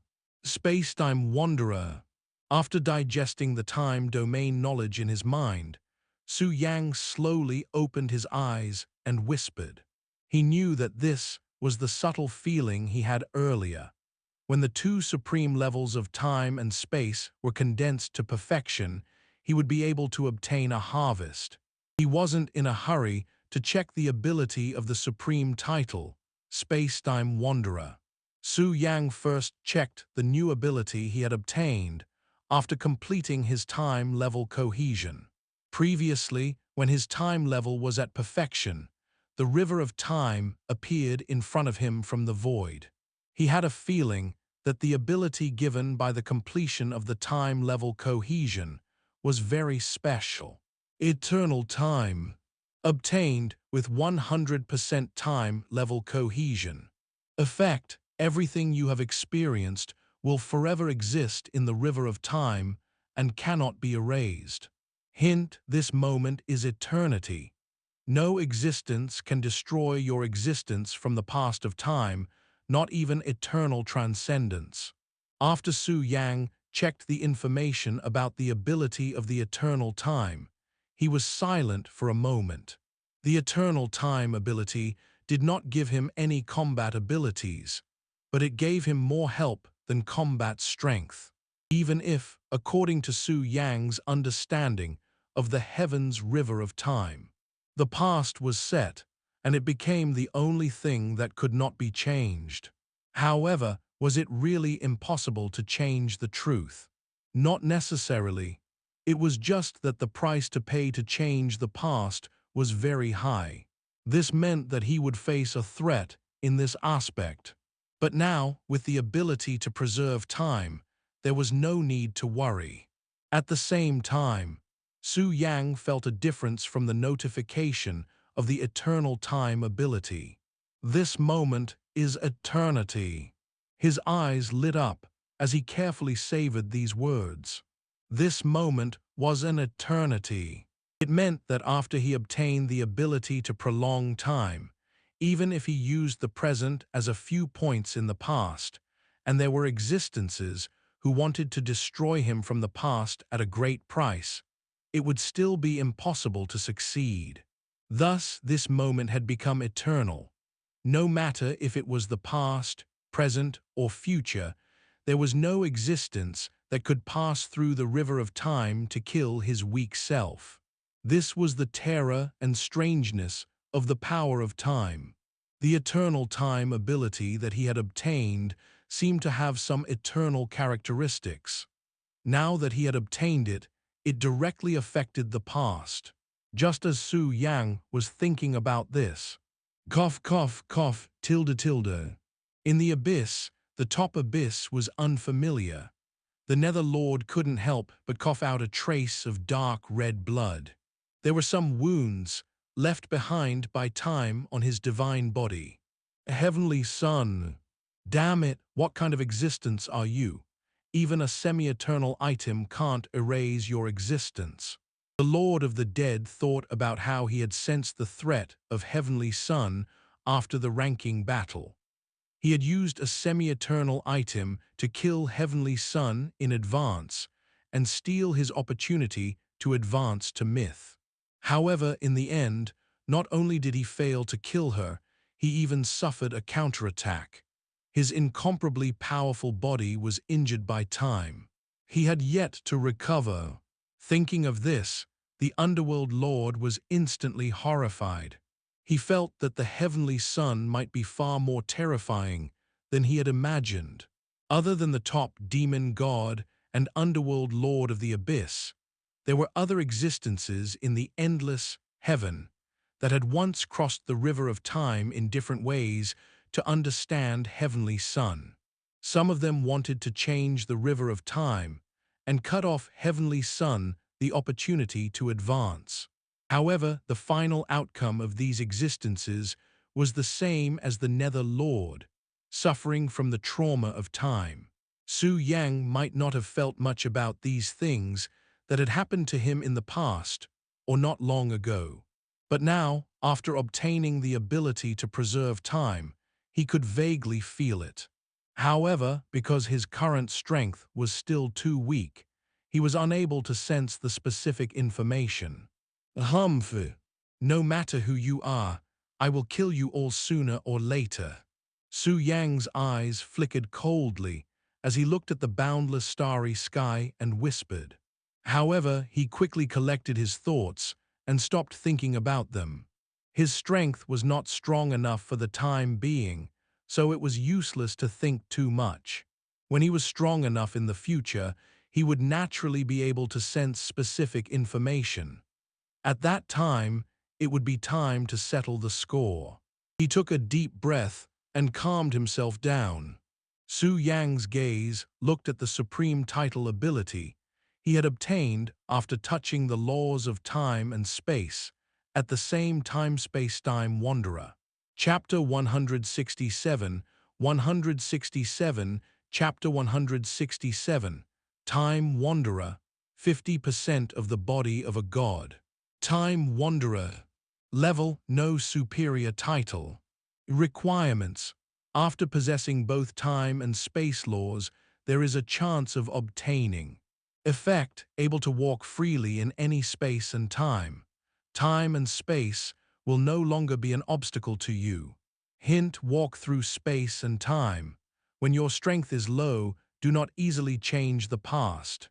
Space-Time Wanderer. After digesting the time domain knowledge in his mind, Su Yang slowly opened his eyes and whispered. He knew that this was the subtle feeling he had earlier. When the two supreme levels of time and space were condensed to perfection, he would be able to obtain a harvest. He wasn't in a hurry to check the ability of the supreme title, Space-Time Wanderer. Su Yang first checked the new ability he had obtained after completing his time level cohesion. Previously, when his time level was at perfection, the river of time appeared in front of him from the void. He had a feeling that the ability given by the completion of the time level cohesion was very special. Eternal time. Obtained with 100% time level cohesion. Effect: everything you have experienced will forever exist in the river of time and cannot be erased. Hint: this moment is eternity. No existence can destroy your existence from the past of time, not even eternal transcendence. After Su Yang checked the information about the ability of the eternal time, he was silent for a moment. The eternal time ability did not give him any combat abilities, but it gave him more help than combat strength. Even if, according to Su Yang's understanding of the heavens river of time, the past was set, and it became the only thing that could not be changed. However, was it really impossible to change the truth? Not necessarily. It was just that the price to pay to change the past was very high. This meant that he would face a threat in this aspect. But now, with the ability to preserve time, there was no need to worry. At the same time, Su Yang felt a difference from the notification of the eternal time ability. This moment is eternity. His eyes lit up as he carefully savored these words. This moment was an eternity. It meant that after he obtained the ability to prolong time, even if he used the present as a few points in the past, and there were existences who wanted to destroy him from the past at a great price, it would still be impossible to succeed. Thus, this moment had become eternal. No matter if it was the past, present, or future, there was no existence that could pass through the river of time to kill his weak self. This was the terror and strangeness of the power of time. The eternal time ability that he had obtained seemed to have some eternal characteristics. Now that he had obtained it, it directly affected the past. Just as Su Yang was thinking about this. Cough, cough, cough, tilde, tilde. In the abyss, the top abyss was unfamiliar. The Nether Lord couldn't help but cough out a trace of dark red blood. There were some wounds left behind by time on his divine body. A heavenly son. Damn it, what kind of existence are you? Even a semi-eternal item can't erase your existence. The Lord of the Dead thought about how he had sensed the threat of Heavenly Son after the ranking battle. He had used a semi-eternal item to kill Heavenly Son in advance and steal his opportunity to advance to myth. However, in the end, not only did he fail to kill her, he even suffered a counterattack. His incomparably powerful body was injured by time. He had yet to recover. Thinking of this, the Underworld Lord was instantly horrified. He felt that the Heavenly Son might be far more terrifying than he had imagined. Other than the top demon god and Underworld Lord of the Abyss, there were other existences in the endless heaven that had once crossed the river of time in different ways to understand Heavenly Son. Some of them wanted to change the river of time and cut off Heavenly Son the opportunity to advance. However, the final outcome of these existences was the same as the Nether Lord, suffering from the trauma of time. Su Yang might not have felt much about these things that had happened to him in the past or not long ago. But now, after obtaining the ability to preserve time, he could vaguely feel it. However, because his current strength was still too weak, he was unable to sense the specific information. Humph. No matter who you are, I will kill you all sooner or later. Su Yang's eyes flickered coldly as he looked at the boundless starry sky and whispered. However, he quickly collected his thoughts and stopped thinking about them. His strength was not strong enough for the time being, so it was useless to think too much. When he was strong enough in the future, he would naturally be able to sense specific information. At that time, it would be time to settle the score. He took a deep breath and calmed himself down. Su Yang's gaze looked at the supreme title ability he had obtained after touching the laws of time and space at the same time-space-time wanderer. Chapter 167, 167, Chapter 167, Time Wanderer, 50% of the body of a god. Time Wanderer. Level, no superior title. Requirements. After possessing both time and space laws, there is a chance of obtaining. Effect, able to walk freely in any space and time. Time and space will no longer be an obstacle to you. Hint, walk through space and time. When your strength is low, do not easily change the past.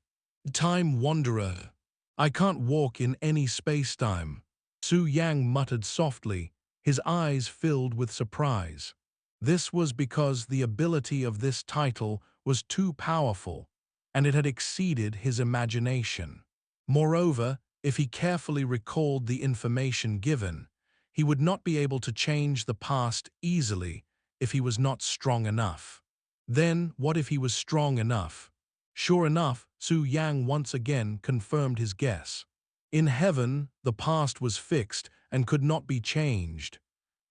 Time Wanderer. I can't walk in any space-time. Su Yang muttered softly, his eyes filled with surprise. This was because the ability of this title was too powerful, and it had exceeded his imagination. Moreover, if he carefully recalled the information given, he would not be able to change the past easily if he was not strong enough. Then, what if he was strong enough? Sure enough, Su Yang once again confirmed his guess. In heaven, the past was fixed and could not be changed.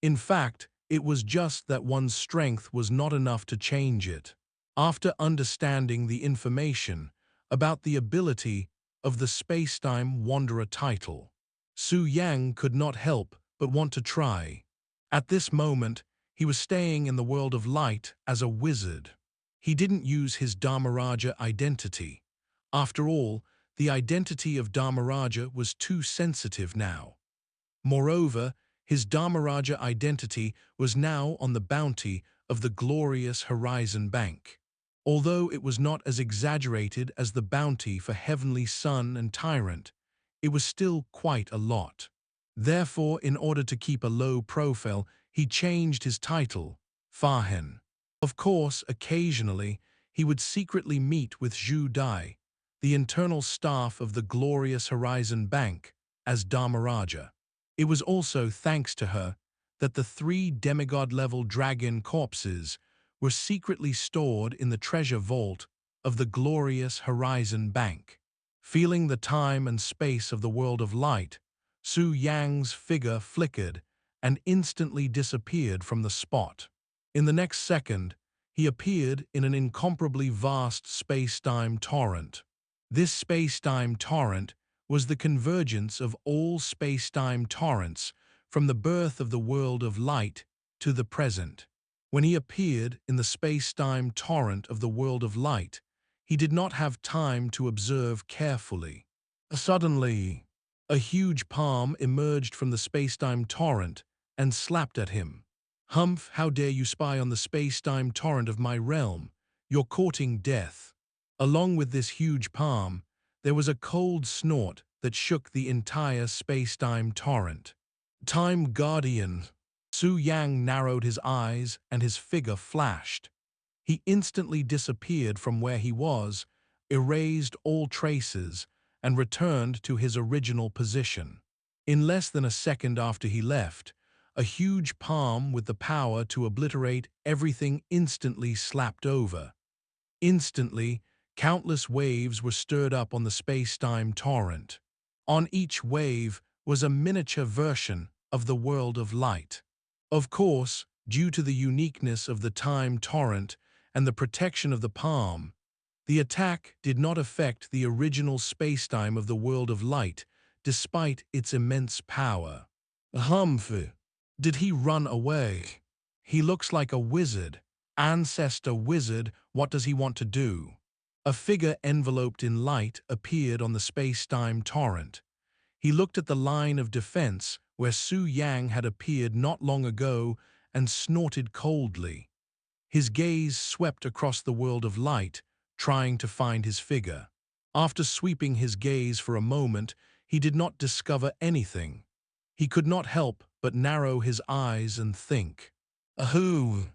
In fact, it was just that one's strength was not enough to change it. After understanding the information about the ability of the Spacetime Wanderer title, Su Yang could not help but want to try. At this moment, he was staying in the world of light as a wizard. He didn't use his Dharmaraja identity. After all, the identity of Dharmaraja was too sensitive now. Moreover, his Dharmaraja identity was now on the bounty of the glorious Horizon Bank. Although it was not as exaggerated as the bounty for Heavenly Sun and Tyrant, it was still quite a lot. Therefore, in order to keep a low profile, he changed his title, Fahen. Of course, occasionally, he would secretly meet with Zhu Dai, the internal staff of the glorious Horizon Bank, as Dharmaraja. It was also thanks to her that the 3 demigod-level dragon corpses were secretly stored in the treasure vault of the glorious Horizon Bank. Feeling the time and space of the world of light, Su Yang's figure flickered and instantly disappeared from the spot. In the next second, he appeared in an incomparably vast space-time torrent. This space-time torrent was the convergence of all space-time torrents from the birth of the world of light to the present. When he appeared in the space-time torrent of the world of light, he did not have time to observe carefully. Suddenly, a huge palm emerged from the space-time torrent and slapped at him. Humph, how dare you spy on the space-time torrent of my realm? You're courting death. Along with this huge palm, there was a cold snort that shook the entire space-time torrent. Time Guardian. Su Yang narrowed his eyes and his figure flashed. He instantly disappeared from where he was, erased all traces, and returned to his original position. In less than a second after he left, a huge palm with the power to obliterate everything instantly slapped over. Instantly, countless waves were stirred up on the space-time torrent. On each wave was a miniature version of the world of light. Of course, due to the uniqueness of the time torrent and the protection of the palm, the attack did not affect the original spacetime of the world of light, despite its immense power. Humph. Did he run away? He looks like a wizard. Ancestor wizard, what does he want to do? A figure enveloped in light appeared on the space-time torrent. He looked at the line of defense where Su Yang had appeared not long ago and snorted coldly. His gaze swept across the world of light, trying to find his figure. After sweeping his gaze for a moment, he did not discover anything. He could not help but narrow his eyes and think. Ahoo!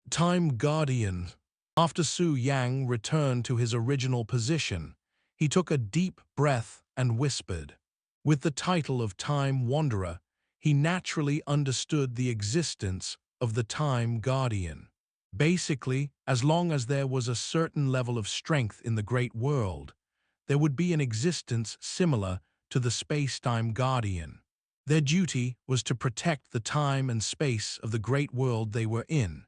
Time Guardian. After Su Yang returned to his original position, he took a deep breath and whispered. With the title of Time Wanderer, he naturally understood the existence of the Time Guardian. Basically, as long as there was a certain level of strength in the great world, there would be an existence similar to the space-time guardian. Their duty was to protect the time and space of the great world they were in,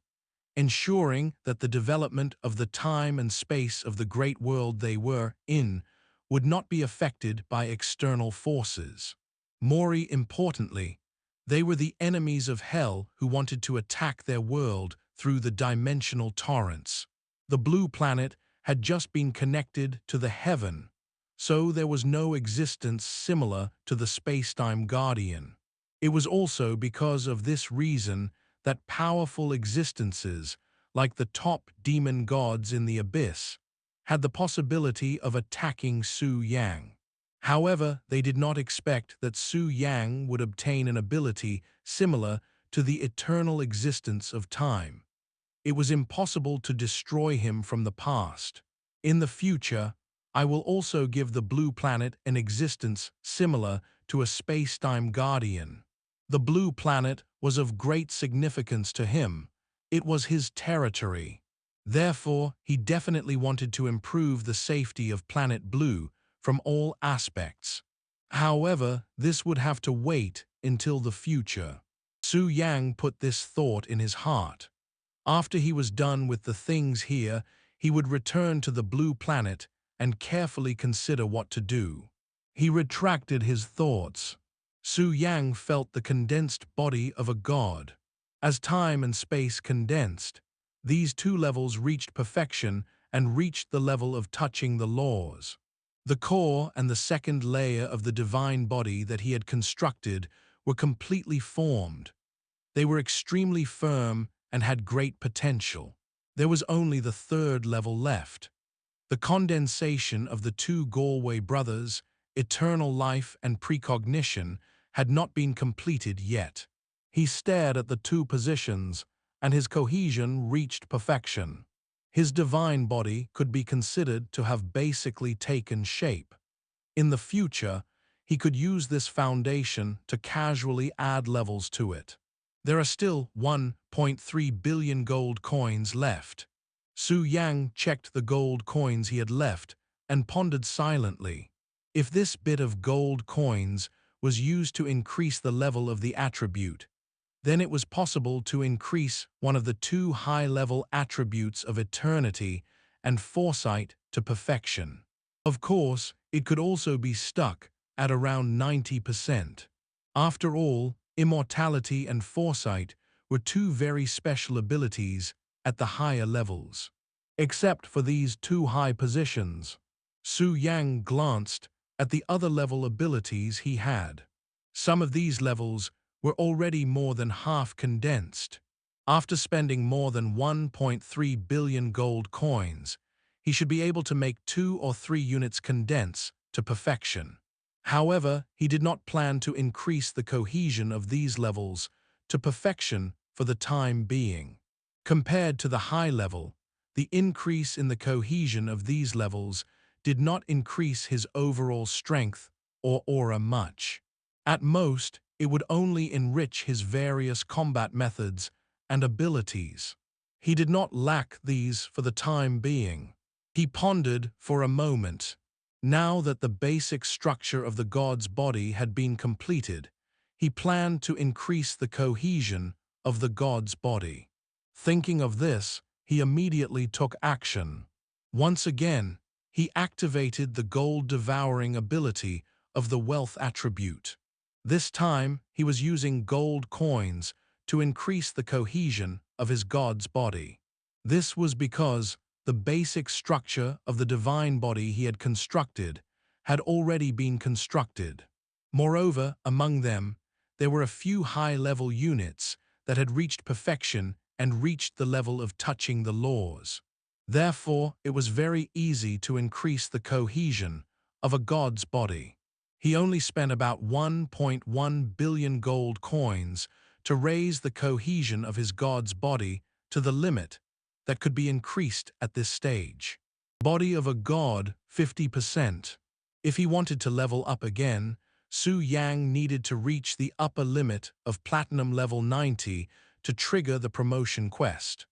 ensuring that the development of the time and space of the great world they were in would not be affected by external forces. More importantly, they were the enemies of hell who wanted to attack their world through the dimensional torrents. The blue planet had just been connected to the heaven, so there was no existence similar to the space-time guardian. It was also because of this reason that powerful existences, like the top demon gods in the abyss, had the possibility of attacking Su Yang. However, they did not expect that Su Yang would obtain an ability similar to the eternal existence of time. It was impossible to destroy him from the past. In the future, I will also give the blue planet an existence similar to a space-time guardian. The blue planet was of great significance to him. It was his territory. Therefore, he definitely wanted to improve the safety of Planet Blue from all aspects. However, this would have to wait until the future. Su Yang put this thought in his heart. After he was done with the things here, he would return to the blue planet and carefully consider what to do. He retracted his thoughts. Su Yang felt the condensed body of a god. As time and space condensed, these two levels reached perfection and reached the level of touching the laws. The core and the second layer of the divine body that he had constructed were completely formed. They were extremely firm and had great potential. There was only the third level left. The condensation of the two Galway brothers, eternal life and precognition, had not been completed yet. He stared at the two positions, and his cohesion reached perfection. His divine body could be considered to have basically taken shape. In the future, he could use this foundation to casually add levels to it. There are still 1.3 billion gold coins left. Su Yang checked the gold coins he had left and pondered silently. If this bit of gold coins was used to increase the level of the attribute, then it was possible to increase one of the two high-level attributes of eternity and foresight to perfection. Of course, it could also be stuck at around 90%. After all, immortality and foresight were two very special abilities at the higher levels. Except for these two high positions, Su Yang glanced at the other level abilities he had. Some of these levels were already more than half condensed. After spending more than 1.3 billion gold coins, he should be able to make 2 or 3 units condense to perfection. However, he did not plan to increase the cohesion of these levels to perfection for the time being. Compared to the high level, the increase in the cohesion of these levels did not increase his overall strength or aura much. At most, it would only enrich his various combat methods and abilities. He did not lack these for the time being. He pondered for a moment. Now that the basic structure of the god's body had been completed, he planned to increase the cohesion of the god's body. Thinking of this, he immediately took action. Once again, he activated the gold-devouring ability of the wealth attribute. This time, he was using gold coins to increase the cohesion of his god's body. This was because the basic structure of the divine body he had constructed had already been constructed. Moreover, among them, there were a few high-level units that had reached perfection and reached the level of touching the laws. Therefore, it was very easy to increase the cohesion of a god's body. He only spent about 1.1 billion gold coins to raise the cohesion of his god's body to the limit that could be increased at this stage. Body of a god, 50%. If he wanted to level up again, Su Yang needed to reach the upper limit of platinum level 90 to trigger the promotion quest.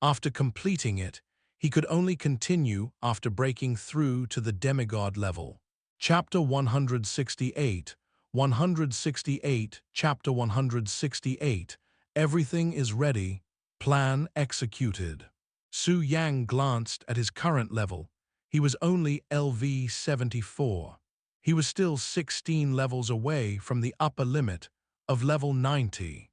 After completing it, he could only continue after breaking through to the demigod level. Chapter 168, 168, Chapter 168, Everything is ready, plan executed. Su Yang glanced at his current level. He was only LV 74. He was still 16 levels away from the upper limit of level 90.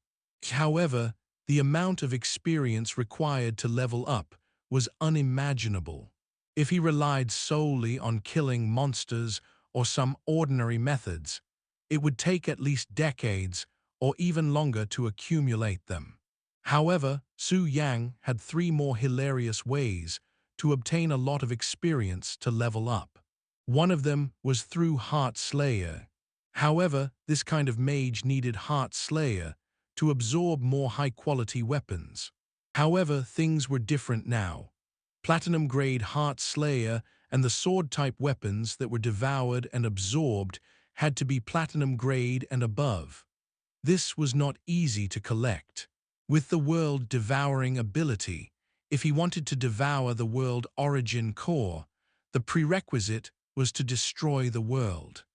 However, the amount of experience required to level up was unimaginable. If he relied solely on killing monsters or some ordinary methods, it would take at least decades or even longer to accumulate them. However, Su Yang had 3 more hilarious ways to obtain a lot of experience to level up. One of them was through Heart Slayer. However, this kind of mage needed Heart Slayer to absorb more high-quality weapons. However, things were different now. Platinum-grade Heart Slayer and the sword-type weapons that were devoured and absorbed had to be platinum-grade and above. This was not easy to collect. With the world devouring ability, if he wanted to devour the world origin core, the prerequisite was to destroy the world.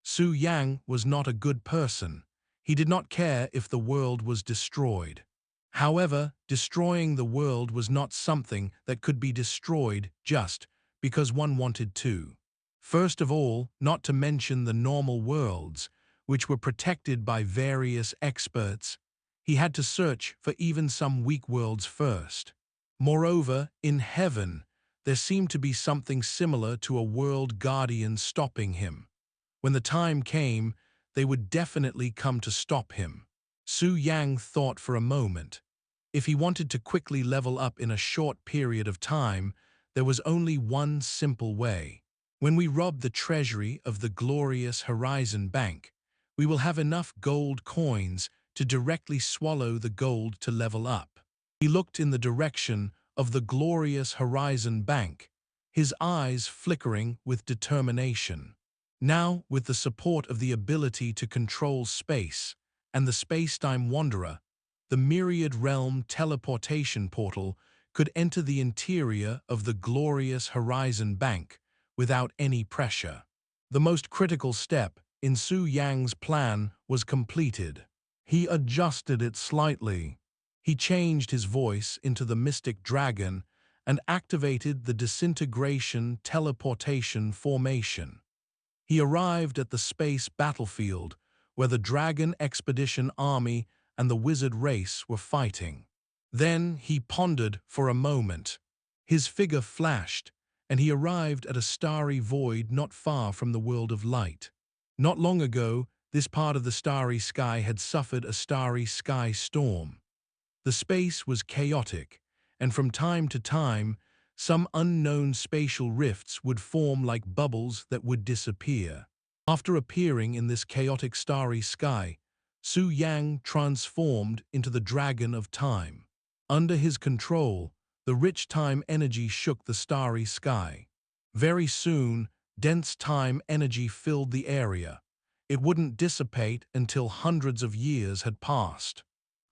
Su Yang was not a good person. He did not care if the world was destroyed. However, destroying the world was not something that could be destroyed just because one wanted to. First of all, not to mention the normal worlds, which were protected by various experts, he had to search for even some weak worlds first. Moreover, in heaven, there seemed to be something similar to a world guardian stopping him. When the time came, they would definitely come to stop him. Su Yang thought for a moment. If he wanted to quickly level up in a short period of time, there was only one simple way. When we rob the treasury of the glorious Horizon Bank, we will have enough gold coins to directly swallow the gold to level up. He looked in the direction of the glorious Horizon Bank, his eyes flickering with determination. Now, with the support of the ability to control space and the space-time wanderer, the Myriad Realm Teleportation Portal could enter the interior of the glorious Horizon Bank without any pressure. The most critical step in Su Yang's plan was completed. He adjusted it slightly. He changed his voice into the Mystic Dragon and activated the Disintegration Teleportation Formation. He arrived at the space battlefield where the Dragon Expedition Army and the Wizard race were fighting. Then he pondered for a moment. His figure flashed, and he arrived at a starry void not far from the world of light. Not long ago, this part of the starry sky had suffered a starry sky storm. The space was chaotic, and from time to time, some unknown spatial rifts would form like bubbles that would disappear. After appearing in this chaotic starry sky, Su Yang transformed into the Dragon of Time. Under his control, the rich time energy shook the starry sky. Very soon, dense time energy filled the area. It wouldn't dissipate until hundreds of years had passed.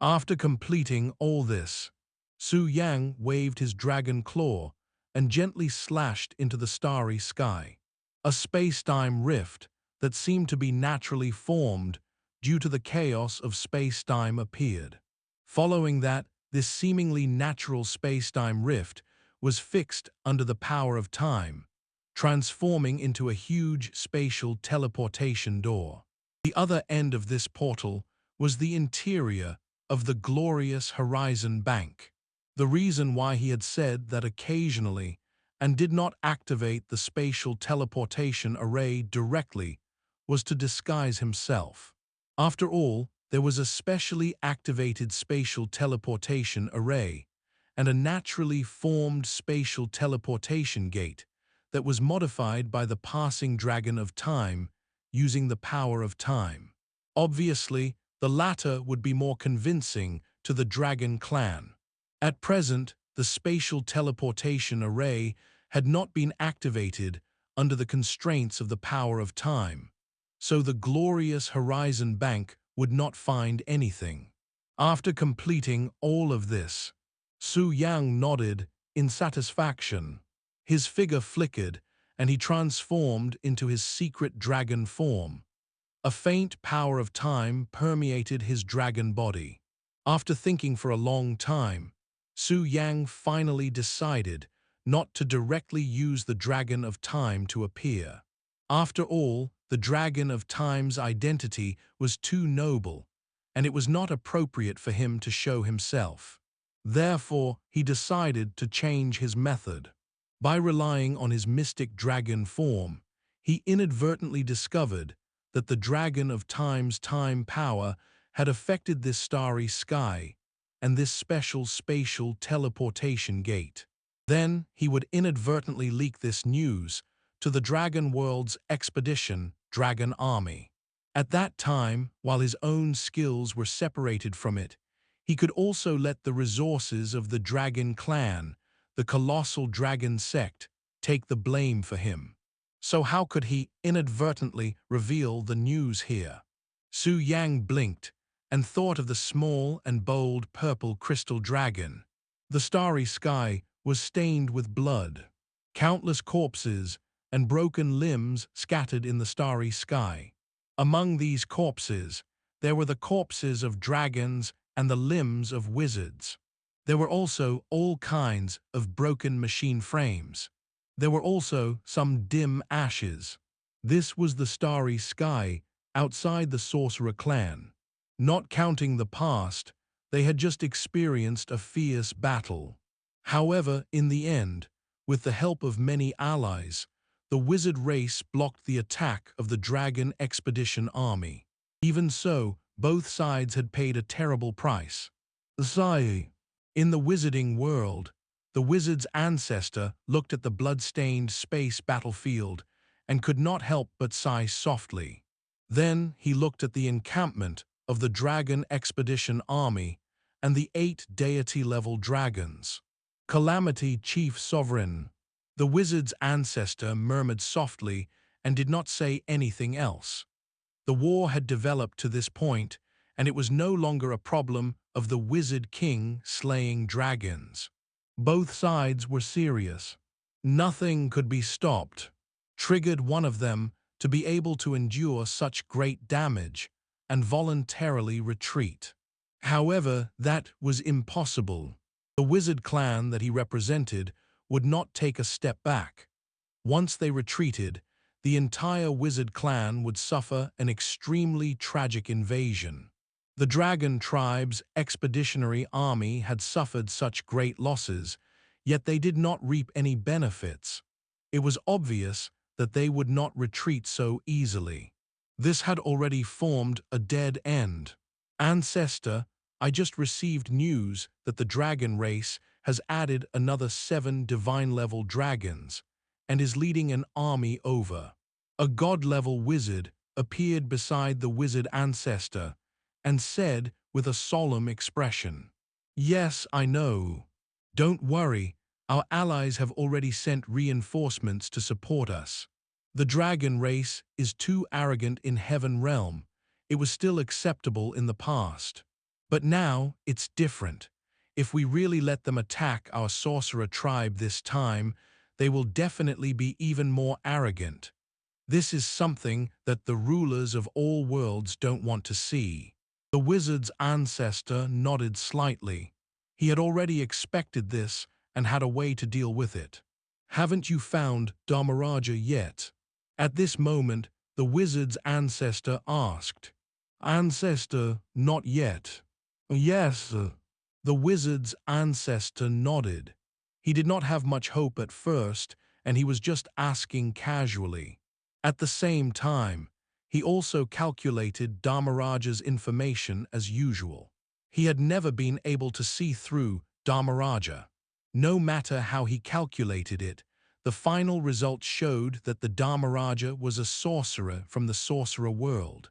After completing all this, Su Yang waved his dragon claw and gently slashed into the starry sky. A space-time rift that seemed to be naturally formed due to the chaos of space-time appeared. Following that, this seemingly natural space-time rift was fixed under the power of time, transforming into a huge spatial teleportation door. The other end of this portal was the interior of the glorious Horizon Bank. The reason why he had said that occasionally and did not activate the spatial teleportation array directly was to disguise himself. After all, there was a specially activated spatial teleportation array and a naturally formed spatial teleportation gate that was modified by the passing dragon of time using the power of time. Obviously, the latter would be more convincing to the dragon clan. At present, the spatial teleportation array had not been activated under the constraints of the power of time, so the glorious Horizon Bank would not find anything. After completing all of this, Su Yang nodded in satisfaction. His figure flickered, and he transformed into his secret dragon form. A faint power of time permeated his dragon body. After thinking for a long time, Su Yang finally decided not to directly use the Dragon of Time to appear. After all, the Dragon of Time's identity was too noble, and it was not appropriate for him to show himself. Therefore, he decided to change his method. By relying on his mystic dragon form, he inadvertently discovered that the Dragon of Time's time power had affected this starry sky and this special spatial teleportation gate. Then he would inadvertently leak this news to the Dragon World's expedition, Dragon Army. At that time, while his own skills were separated from it, he could also let the resources of the Dragon Clan, the colossal dragon sect, take the blame for him. So how could he inadvertently reveal the news here? Su Yang blinked and thought of the small and bold purple crystal dragon. The starry sky was stained with blood. Countless corpses and broken limbs scattered in the starry sky. Among these corpses, there were the corpses of dragons and the limbs of wizards. There were also all kinds of broken machine frames. There were also some dim ashes. This was the starry sky outside the sorcerer clan. Not counting the past, they had just experienced a fierce battle. However, in the end, with the help of many allies, the wizard race blocked the attack of the Dragon Expedition Army. Even so, both sides had paid a terrible price. In the wizarding world, the wizard's ancestor looked at the blood-stained space battlefield and could not help but sigh softly. Then he looked at the encampment of the Dragon Expedition Army and the 8 deity-level dragons. Calamity, Chief Sovereign. The wizard's ancestor murmured softly and did not say anything else. The war had developed to this point, and it was no longer a problem of the wizard king slaying dragons. Both sides were serious. Nothing could be stopped. Triggered one of them to be able to endure such great damage and voluntarily retreat. However, that was impossible. The wizard clan that he represented would not take a step back. Once they retreated, the entire wizard clan would suffer an extremely tragic invasion. The dragon tribe's expeditionary army had suffered such great losses, yet they did not reap any benefits. It was obvious that they would not retreat so easily. This had already formed a dead end. Ancestor, I just received news that the dragon race has added another 7 divine-level dragons and is leading an army over. A god-level wizard appeared beside the wizard ancestor and said with a solemn expression, "Yes, I know. Don't worry, our allies have already sent reinforcements to support us. The dragon race is too arrogant in Heaven Realm. It was still acceptable in the past. But now it's different. If we really let them attack our sorcerer tribe this time, they will definitely be even more arrogant. This is something that the rulers of all worlds don't want to see." The wizard's ancestor nodded slightly. He had already expected this and had a way to deal with it. Haven't you found Dharmaraja yet? At this moment, the wizard's ancestor asked. Ancestor, not yet. Yes, sir. The wizard's ancestor nodded. He did not have much hope at first, and he was just asking casually. At the same time, he also calculated Dharmaraja's information as usual. He had never been able to see through Dharmaraja. No matter how he calculated it, the final result showed that the Dharmaraja was a sorcerer from the sorcerer world.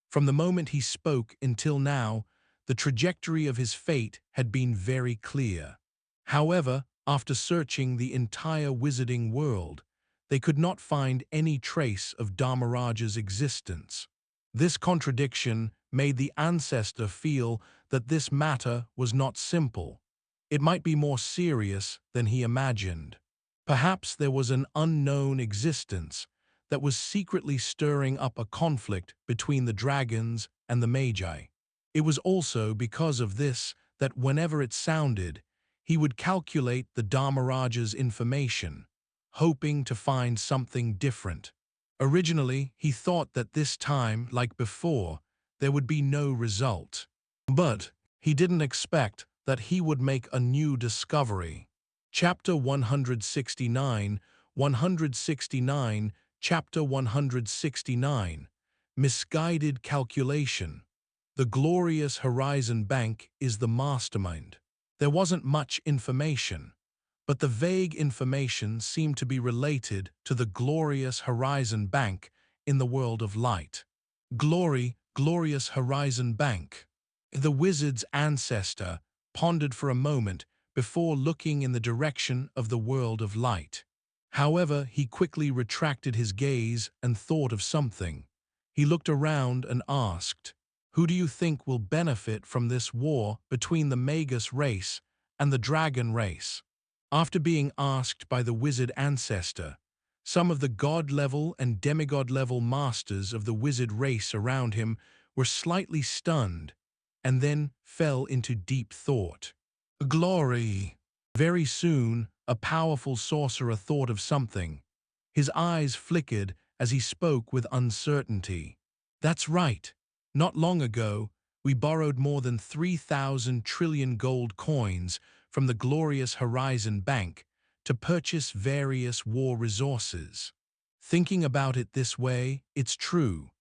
From the moment he spoke until now, the trajectory of his fate had been very clear. However, after searching the entire wizarding world, they could not find any trace of Dharmaraja's existence. This contradiction made the ancestor feel that this matter was not simple. It might be more serious than he imagined. Perhaps there was an unknown existence that was secretly stirring up a conflict between the dragons and the magi. It was also because of this that whenever it sounded, he would calculate the Dharmaraja's information, hoping to find something different. Originally, he thought that this time, like before, there would be no result. But he didn't expect that he would make a new discovery. Chapter 169, 169, Chapter 169, Misguided Calculation. The glorious Horizon Bank is the mastermind. There wasn't much information, but the vague information seemed to be related to the glorious Horizon Bank in the world of light. Glorious Horizon Bank. The wizard's ancestor pondered for a moment before looking in the direction of the world of light. However, he quickly retracted his gaze and thought of something. He looked around and asked, "Who do you think will benefit from this war between the Magus race and the Dragon race?" After being asked by the wizard ancestor, some of the god-level and demigod-level masters of the wizard race around him were slightly stunned and then fell into deep thought. Glory! Very soon, a powerful sorcerer thought of something. His eyes flickered as he spoke with uncertainty. That's right. Not long ago, we borrowed more than 3,000 trillion gold coins from the glorious Horizon Bank to purchase various war resources. Thinking about it this way, it's true.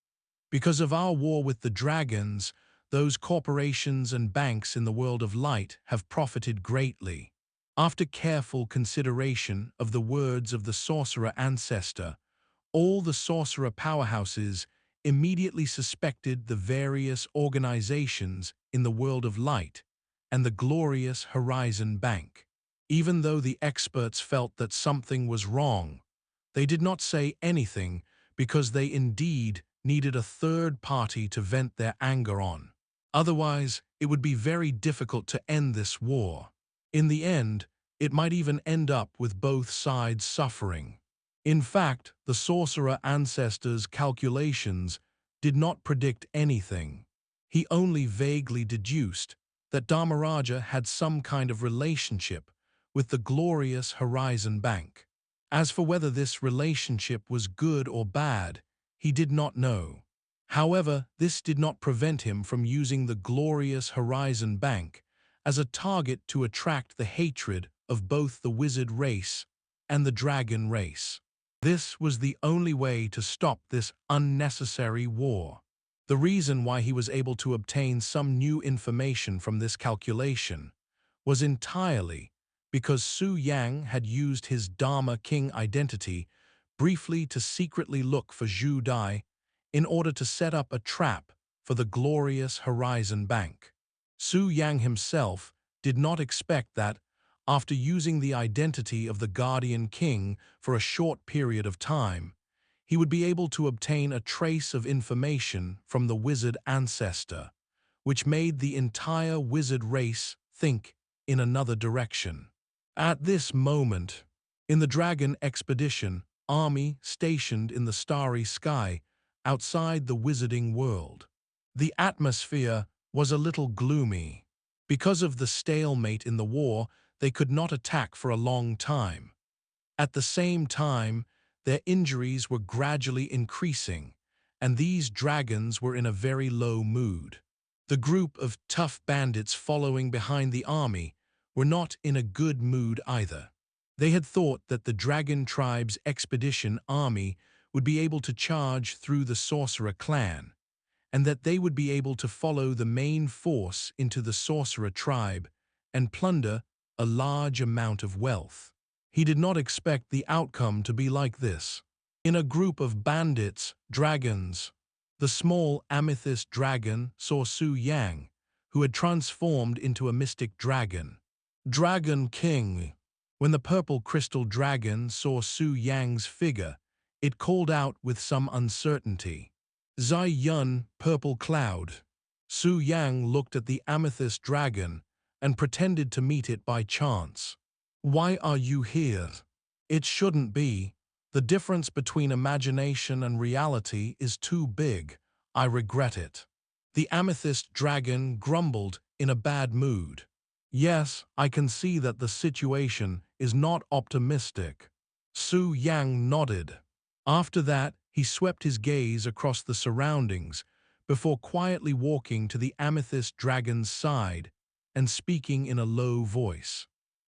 Because of our war with the dragons, those corporations and banks in the world of light have profited greatly. After careful consideration of the words of the sorcerer ancestor, all the sorcerer powerhouses immediately suspected the various organizations in the world of light and the glorious Horizon Bank. Even though the experts felt that something was wrong, they did not say anything because they indeed needed a third party to vent their anger on. Otherwise, it would be very difficult to end this war. In the end, it might even end up with both sides suffering. In fact, the sorcerer ancestor's calculations did not predict anything. He only vaguely deduced that Dharmaraja had some kind of relationship with the glorious Horizon Bank. As for whether this relationship was good or bad, he did not know. However, this did not prevent him from using the glorious Horizon Bank as a target to attract the hatred of both the wizard race and the dragon race. This was the only way to stop this unnecessary war. The reason why he was able to obtain some new information from this calculation was entirely because Su Yang had used his Dharma King identity briefly to secretly look for Zhu Dai in order to set up a trap for the glorious Horizon Bank. Su Yang himself did not expect that, after using the identity of the Guardian King for a short period of time, he would be able to obtain a trace of information from the wizard ancestor, which made the entire wizard race think in another direction. At this moment, in the Dragon Expedition army stationed in the starry sky outside the wizarding world, the atmosphere was a little gloomy. Because of the stalemate in the war, they could not attack for a long time. At the same time, their injuries were gradually increasing, and these dragons were in a very low mood. The group of tough bandits following behind the army were not in a good mood either. They had thought that the Dragon Tribe's expedition army would be able to charge through the Sorcerer clan, and that they would be able to follow the main force into the Sorcerer tribe and plunder a large amount of wealth. He did not expect the outcome to be like this. In a group of bandits, dragons, the small amethyst dragon saw Su Yang, who had transformed into a mystic dragon. Dragon King. When the purple crystal dragon saw Su Yang's figure, it called out with some uncertainty, "Zai Yun, purple cloud." Su Yang looked at the amethyst dragon and pretended to meet it by chance. "Why are you here?" "It shouldn't be. The difference between imagination and reality is too big. I regret it." The amethyst dragon grumbled in a bad mood. "Yes, I can see that the situation is not optimistic." Su Yang nodded. After that, he swept his gaze across the surroundings before quietly walking to the amethyst dragon's side and speaking in a low voice.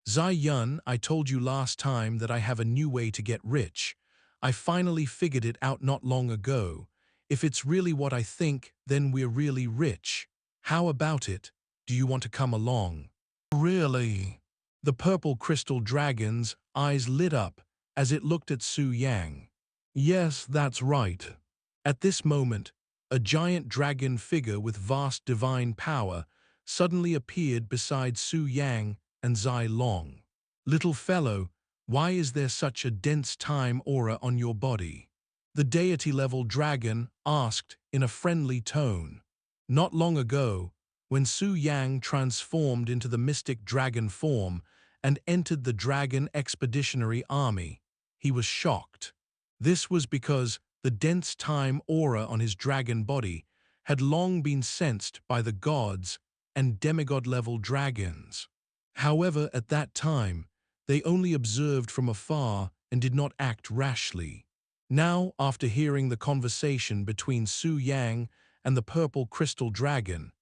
"Zai Yun, I told you last time that I have a new way to get rich. I finally figured it out not long ago. If it's really what I think, then we're really rich. How about it? Do you want to come along?" "Really?" The purple crystal dragon's eyes lit up as it looked at Su Yang. "Yes, that's right." At this moment, a giant dragon figure with vast divine power suddenly appeared beside Su Yang and Zai Long. "Little fellow, why is there such a dense time aura on your body?" the deity-level dragon asked in a friendly tone. Not long ago, when Su Yang transformed into the mystic dragon form and entered the Dragon Expeditionary Army, he was shocked. This was because the dense time aura on his dragon body had long been sensed by the gods and demigod-level dragons. However, at that time, they only observed from afar and did not act rashly. Now, after hearing the conversation between Su Yang and the purple crystal dragon,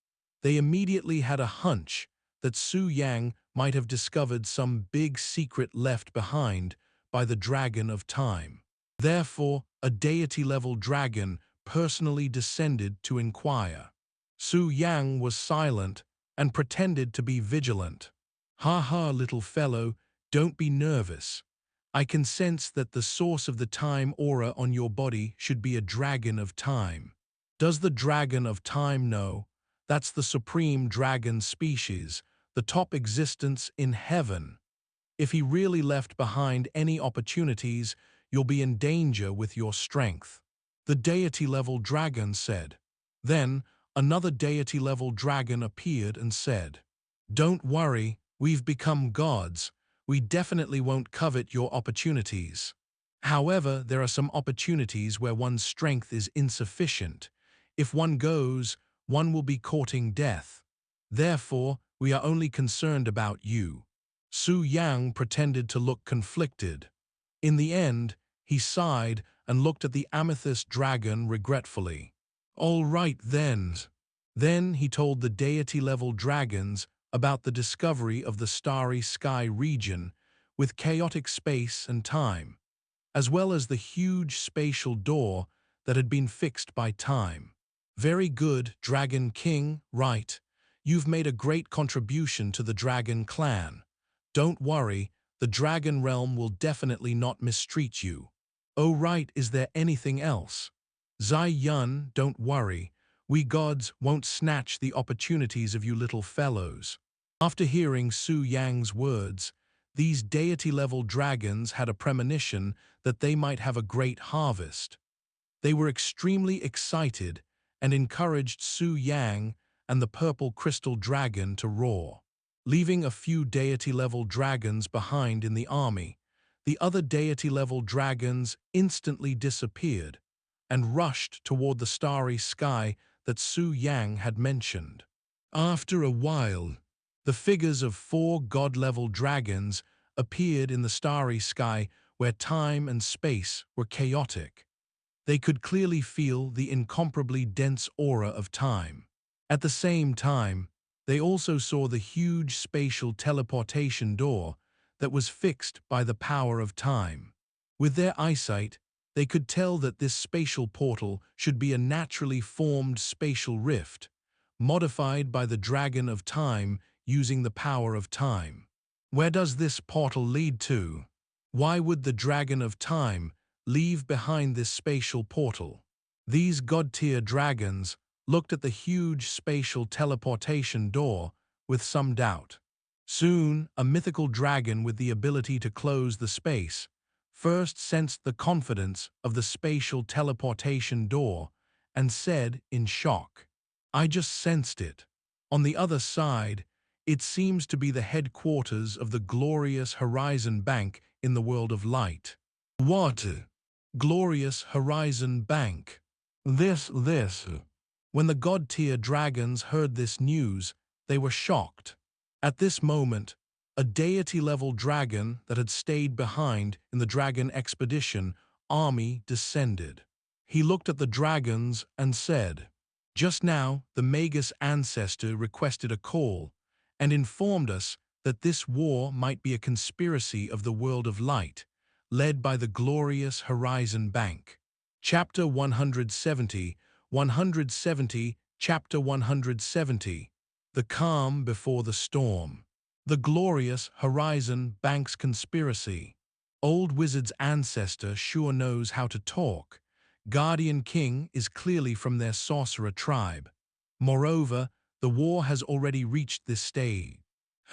they immediately had a hunch that Su Yang might have discovered some big secret left behind by the Dragon of Time. Therefore, a deity-level dragon personally descended to inquire. Su Yang was silent and pretended to be vigilant. "Ha ha, little fellow, don't be nervous. I can sense that the source of the time aura on your body should be a dragon of time. Does the Dragon of Time know? That's the supreme dragon species, the top existence in heaven. If he really left behind any opportunities, you'll be in danger with your strength," the deity-level dragon said. Then, another deity-level dragon appeared and said, "Don't worry, we've become gods. We definitely won't covet your opportunities. However, there are some opportunities where one's strength is insufficient. If one goes, one will be courting death. Therefore, we are only concerned about you." Su Yang pretended to look conflicted. In the end, he sighed and looked at the amethyst dragon regretfully. "All right then." Then he told the deity-level dragons about the discovery of the starry sky region with chaotic space and time, as well as the huge spatial door that had been fixed by time. "Very good, Dragon King, right. You've made a great contribution to the Dragon Clan. Don't worry, the Dragon Realm will definitely not mistreat you." "Oh right, is there anything else?" "Zai Yun, don't worry. We gods won't snatch the opportunities of you little fellows." After hearing Su Yang's words, these deity-level dragons had a premonition that they might have a great harvest. They were extremely excited and encouraged Su Yang and the purple crystal dragon to roar. Leaving a few deity-level dragons behind in the army, the other deity-level dragons instantly disappeared and rushed toward the starry sky that Su Yang had mentioned. After a while, the figures of 4 god-level dragons appeared in the starry sky where time and space were chaotic. They could clearly feel the incomparably dense aura of time. At the same time, they also saw the huge spatial teleportation door that was fixed by the power of time. With their eyesight, they could tell that this spatial portal should be a naturally formed spatial rift, modified by the Dragon of Time using the power of time. Where does this portal lead to? Why would the Dragon of Time leave behind this spatial portal? These god-tier dragons looked at the huge spatial teleportation door with some doubt. Soon, a mythical dragon with the ability to close the space first sensed the confidence of the spatial teleportation door and said in shock, "I just sensed it. On the other side, it seems to be the headquarters of the glorious Horizon Bank in the world of light." What? Glorious Horizon Bank. This. When the god-tier dragons heard this news, they were shocked. At this moment, a deity-level dragon that had stayed behind in the dragon expedition army descended. He looked at the dragons and said, "Just now, the Magus ancestor requested a call and informed us that this war might be a conspiracy of the world of light, led by the glorious Horizon Bank." Chapter 170, Chapter 170, The Calm Before the Storm. The glorious Horizon Bank's conspiracy. Old Wizard's ancestor sure knows how to talk. Guardian King is clearly from their sorcerer tribe. Moreover, the war has already reached this stage.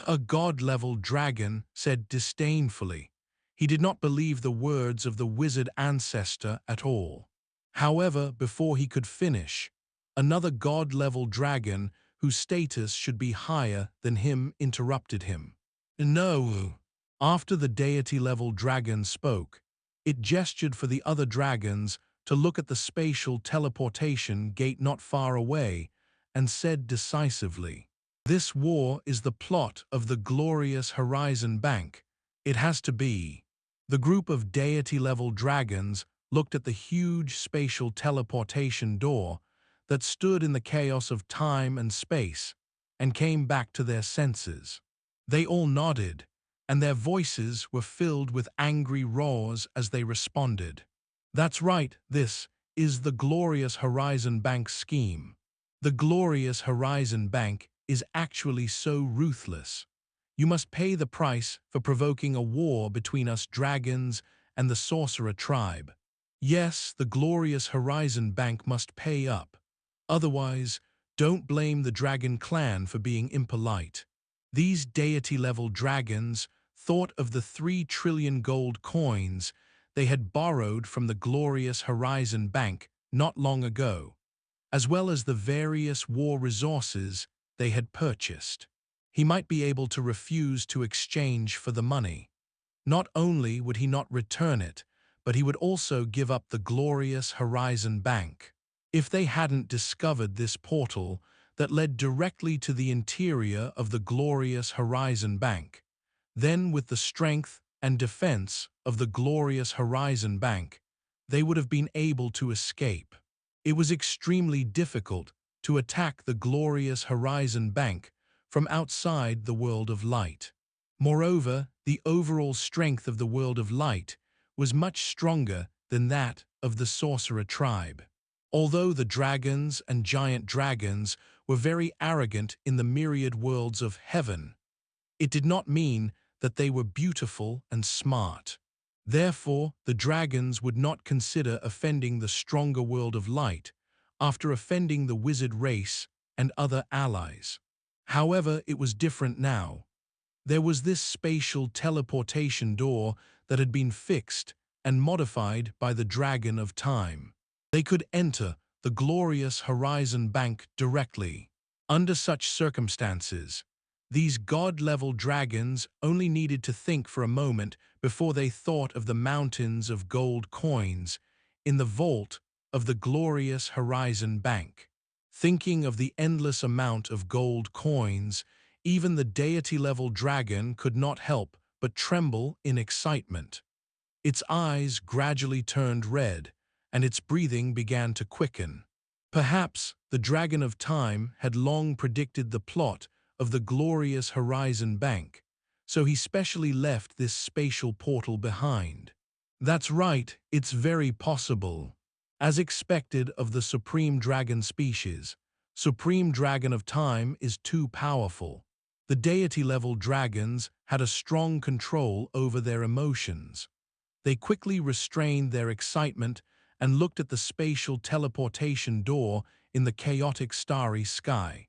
A god-level dragon said disdainfully. He did not believe the words of the wizard ancestor at all. However, before he could finish, another god-level dragon whose status should be higher than him interrupted him. "No." After the deity-level dragon spoke, it gestured for the other dragons to look at the spatial teleportation gate not far away and said decisively, "This war is the plot of the glorious Horizon Bank. It has to be." The group of deity-level dragons looked at the huge spatial teleportation door that stood in the chaos of time and space and came back to their senses. They all nodded, and their voices were filled with angry roars as they responded. "That's right, this is the glorious Horizon Bank scheme. The glorious Horizon Bank is actually so ruthless. You must pay the price for provoking a war between us dragons and the sorcerer tribe. Yes, the glorious Horizon Bank must pay up. Otherwise, don't blame the dragon clan for being impolite." These deity-level dragons thought of the 3 trillion gold coins they had borrowed from the glorious Horizon Bank not long ago, as well as the various war resources they had purchased. He might be able to refuse to exchange for the money. Not only would he not return it, but he would also give up the glorious Horizon Bank. If they hadn't discovered this portal that led directly to the interior of the glorious Horizon Bank, then with the strength and defense of the glorious Horizon Bank, they would have been able to escape. It was extremely difficult to attack the glorious Horizon Bank from outside the world of light. Moreover, the overall strength of the world of light was much stronger than that of the sorcerer tribe. Although the dragons and giant dragons were very arrogant in the myriad worlds of heaven, it did not mean that they were beautiful and smart. Therefore, the dragons would not consider offending the stronger world of light after offending the wizard race and other allies. However, it was different now. There was this spatial teleportation door that had been fixed and modified by the Dragon of Time. They could enter the glorious Horizon Bank directly. Under such circumstances, these god-level dragons only needed to think for a moment before they thought of the mountains of gold coins in the vault of the glorious Horizon Bank. Thinking of the endless amount of gold coins, even the deity-level dragon could not help but tremble in excitement. Its eyes gradually turned red, and its breathing began to quicken. Perhaps the Dragon of Time had long predicted the plot of the glorious Horizon Bank, so he specially left this spatial portal behind. That's right, it's very possible. As expected of the Supreme Dragon species, Supreme Dragon of Time is too powerful. The deity-level dragons had a strong control over their emotions. They quickly restrained their excitement and looked at the spatial teleportation door in the chaotic starry sky.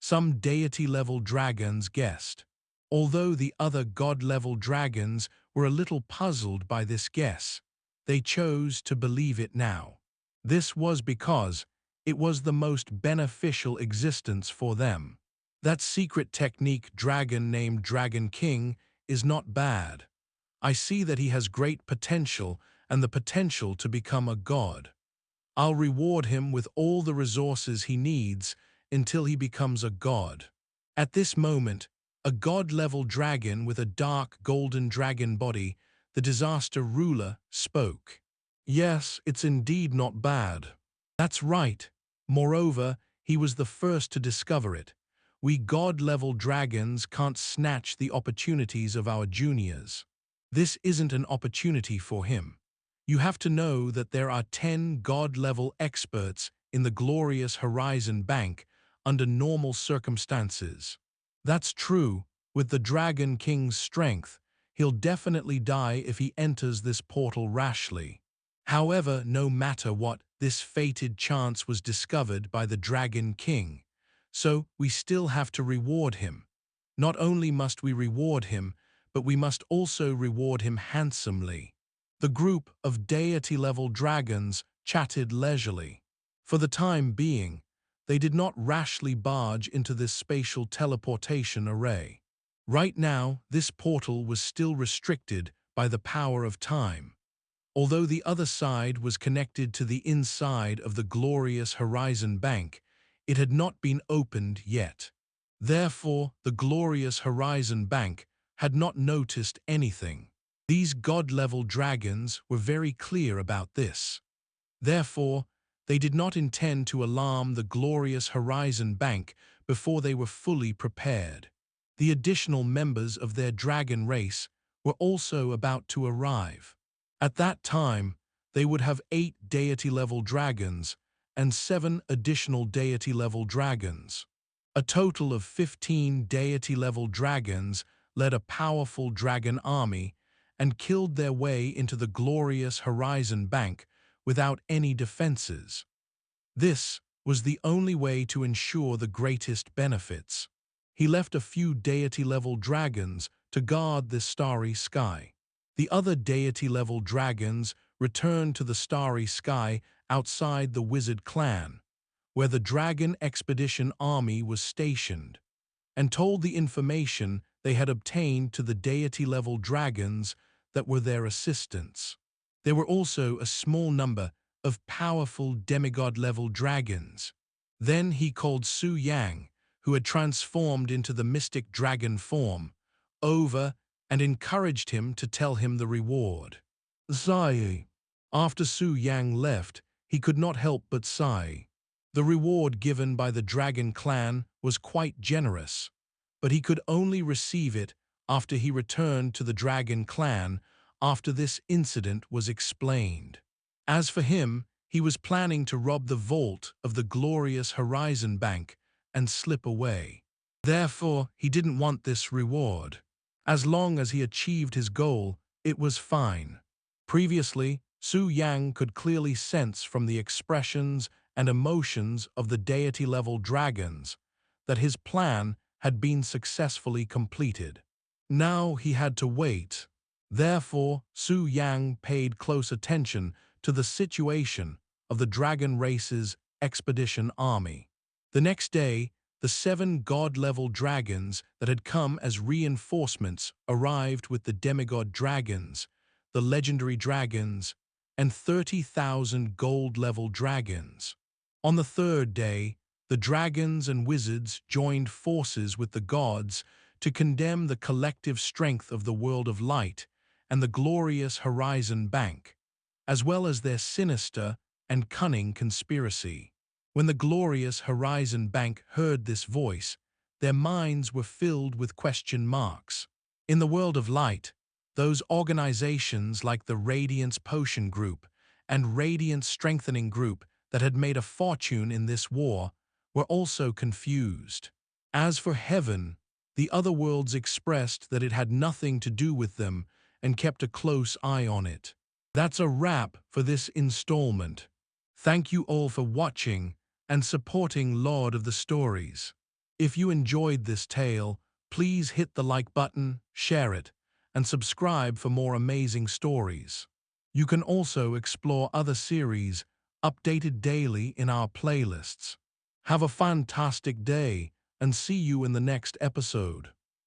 Some deity-level dragons guessed, although the other god-level dragons were a little puzzled by this guess. They chose to believe it now. This was because it was the most beneficial existence for them. That secret technique dragon named Dragon King is not bad. I see that he has great potential and the potential to become a god. I'll reward him with all the resources he needs until he becomes a god. At this moment, a god-level dragon with a dark golden dragon body, the disaster ruler, spoke. Yes, it's indeed not bad. That's right. Moreover, he was the first to discover it. We god-level dragons can't snatch the opportunities of our juniors. This isn't an opportunity for him. You have to know that there are 10 god-level experts in the glorious Horizon Bank under normal circumstances. That's true. With the Dragon King's strength, he'll definitely die if he enters this portal rashly. However, no matter what, this fated chance was discovered by the Dragon King, so we still have to reward him. Not only must we reward him, but we must also reward him handsomely. The group of deity-level dragons chatted leisurely. For the time being, they did not rashly barge into this spatial teleportation array. Right now, this portal was still restricted by the power of time. Although the other side was connected to the inside of the glorious Horizon Bank, it had not been opened yet. Therefore, the glorious Horizon Bank had not noticed anything. These god-level dragons were very clear about this. Therefore, they did not intend to alarm the glorious Horizon Bank before they were fully prepared. The additional members of their dragon race were also about to arrive. At that time, they would have 8 deity-level dragons and 7 additional deity-level dragons. A total of 15 deity-level dragons led a powerful dragon army and killed their way into the glorious Horizon Bank without any defenses. This was the only way to ensure the greatest benefits. He left a few deity-level dragons to guard this starry sky. The other deity-level dragons returned to the starry sky outside the wizard clan, where the Dragon Expedition Army was stationed, and told the information they had obtained to the deity-level dragons that were their assistants. There were also a small number of powerful demigod-level dragons. Then he called Su Yang, who had transformed into the mystic dragon form, over and encouraged him to tell him the reward. Sigh. After Su Yang left, he could not help but sigh. The reward given by the Dragon Clan was quite generous, but he could only receive it after he returned to the Dragon Clan after this incident was explained. As for him, he was planning to rob the vault of the glorious Horizon Bank and slip away. Therefore, he didn't want this reward. As long as he achieved his goal, it was fine. Previously, Su Yang could clearly sense from the expressions and emotions of the deity-level dragons that his plan had been successfully completed. Now he had to wait. Therefore, Su Yang paid close attention to the situation of the dragon race's expedition army. The next day, the 7 god-level dragons that had come as reinforcements arrived with the demigod dragons, the legendary dragons, and 30,000 gold-level dragons. On the 3rd day, the dragons and wizards joined forces with the gods to condemn the collective strength of the world of light and the glorious Horizon Bank, as well as their sinister and cunning conspiracy. When the glorious Horizon Bank heard this voice, their minds were filled with question marks. In the world of light, those organizations like the Radiance Potion Group and Radiance Strengthening Group that had made a fortune in this war were also confused. As for heaven, the other worlds expressed that it had nothing to do with them and kept a close eye on it. That's a wrap for this installment. Thank you all for watching and supporting Lord of the Stories. If you enjoyed this tale, please hit the like button, share it, and subscribe for more amazing stories. You can also explore other series updated daily in our playlists. Have a fantastic day and see you in the next episode.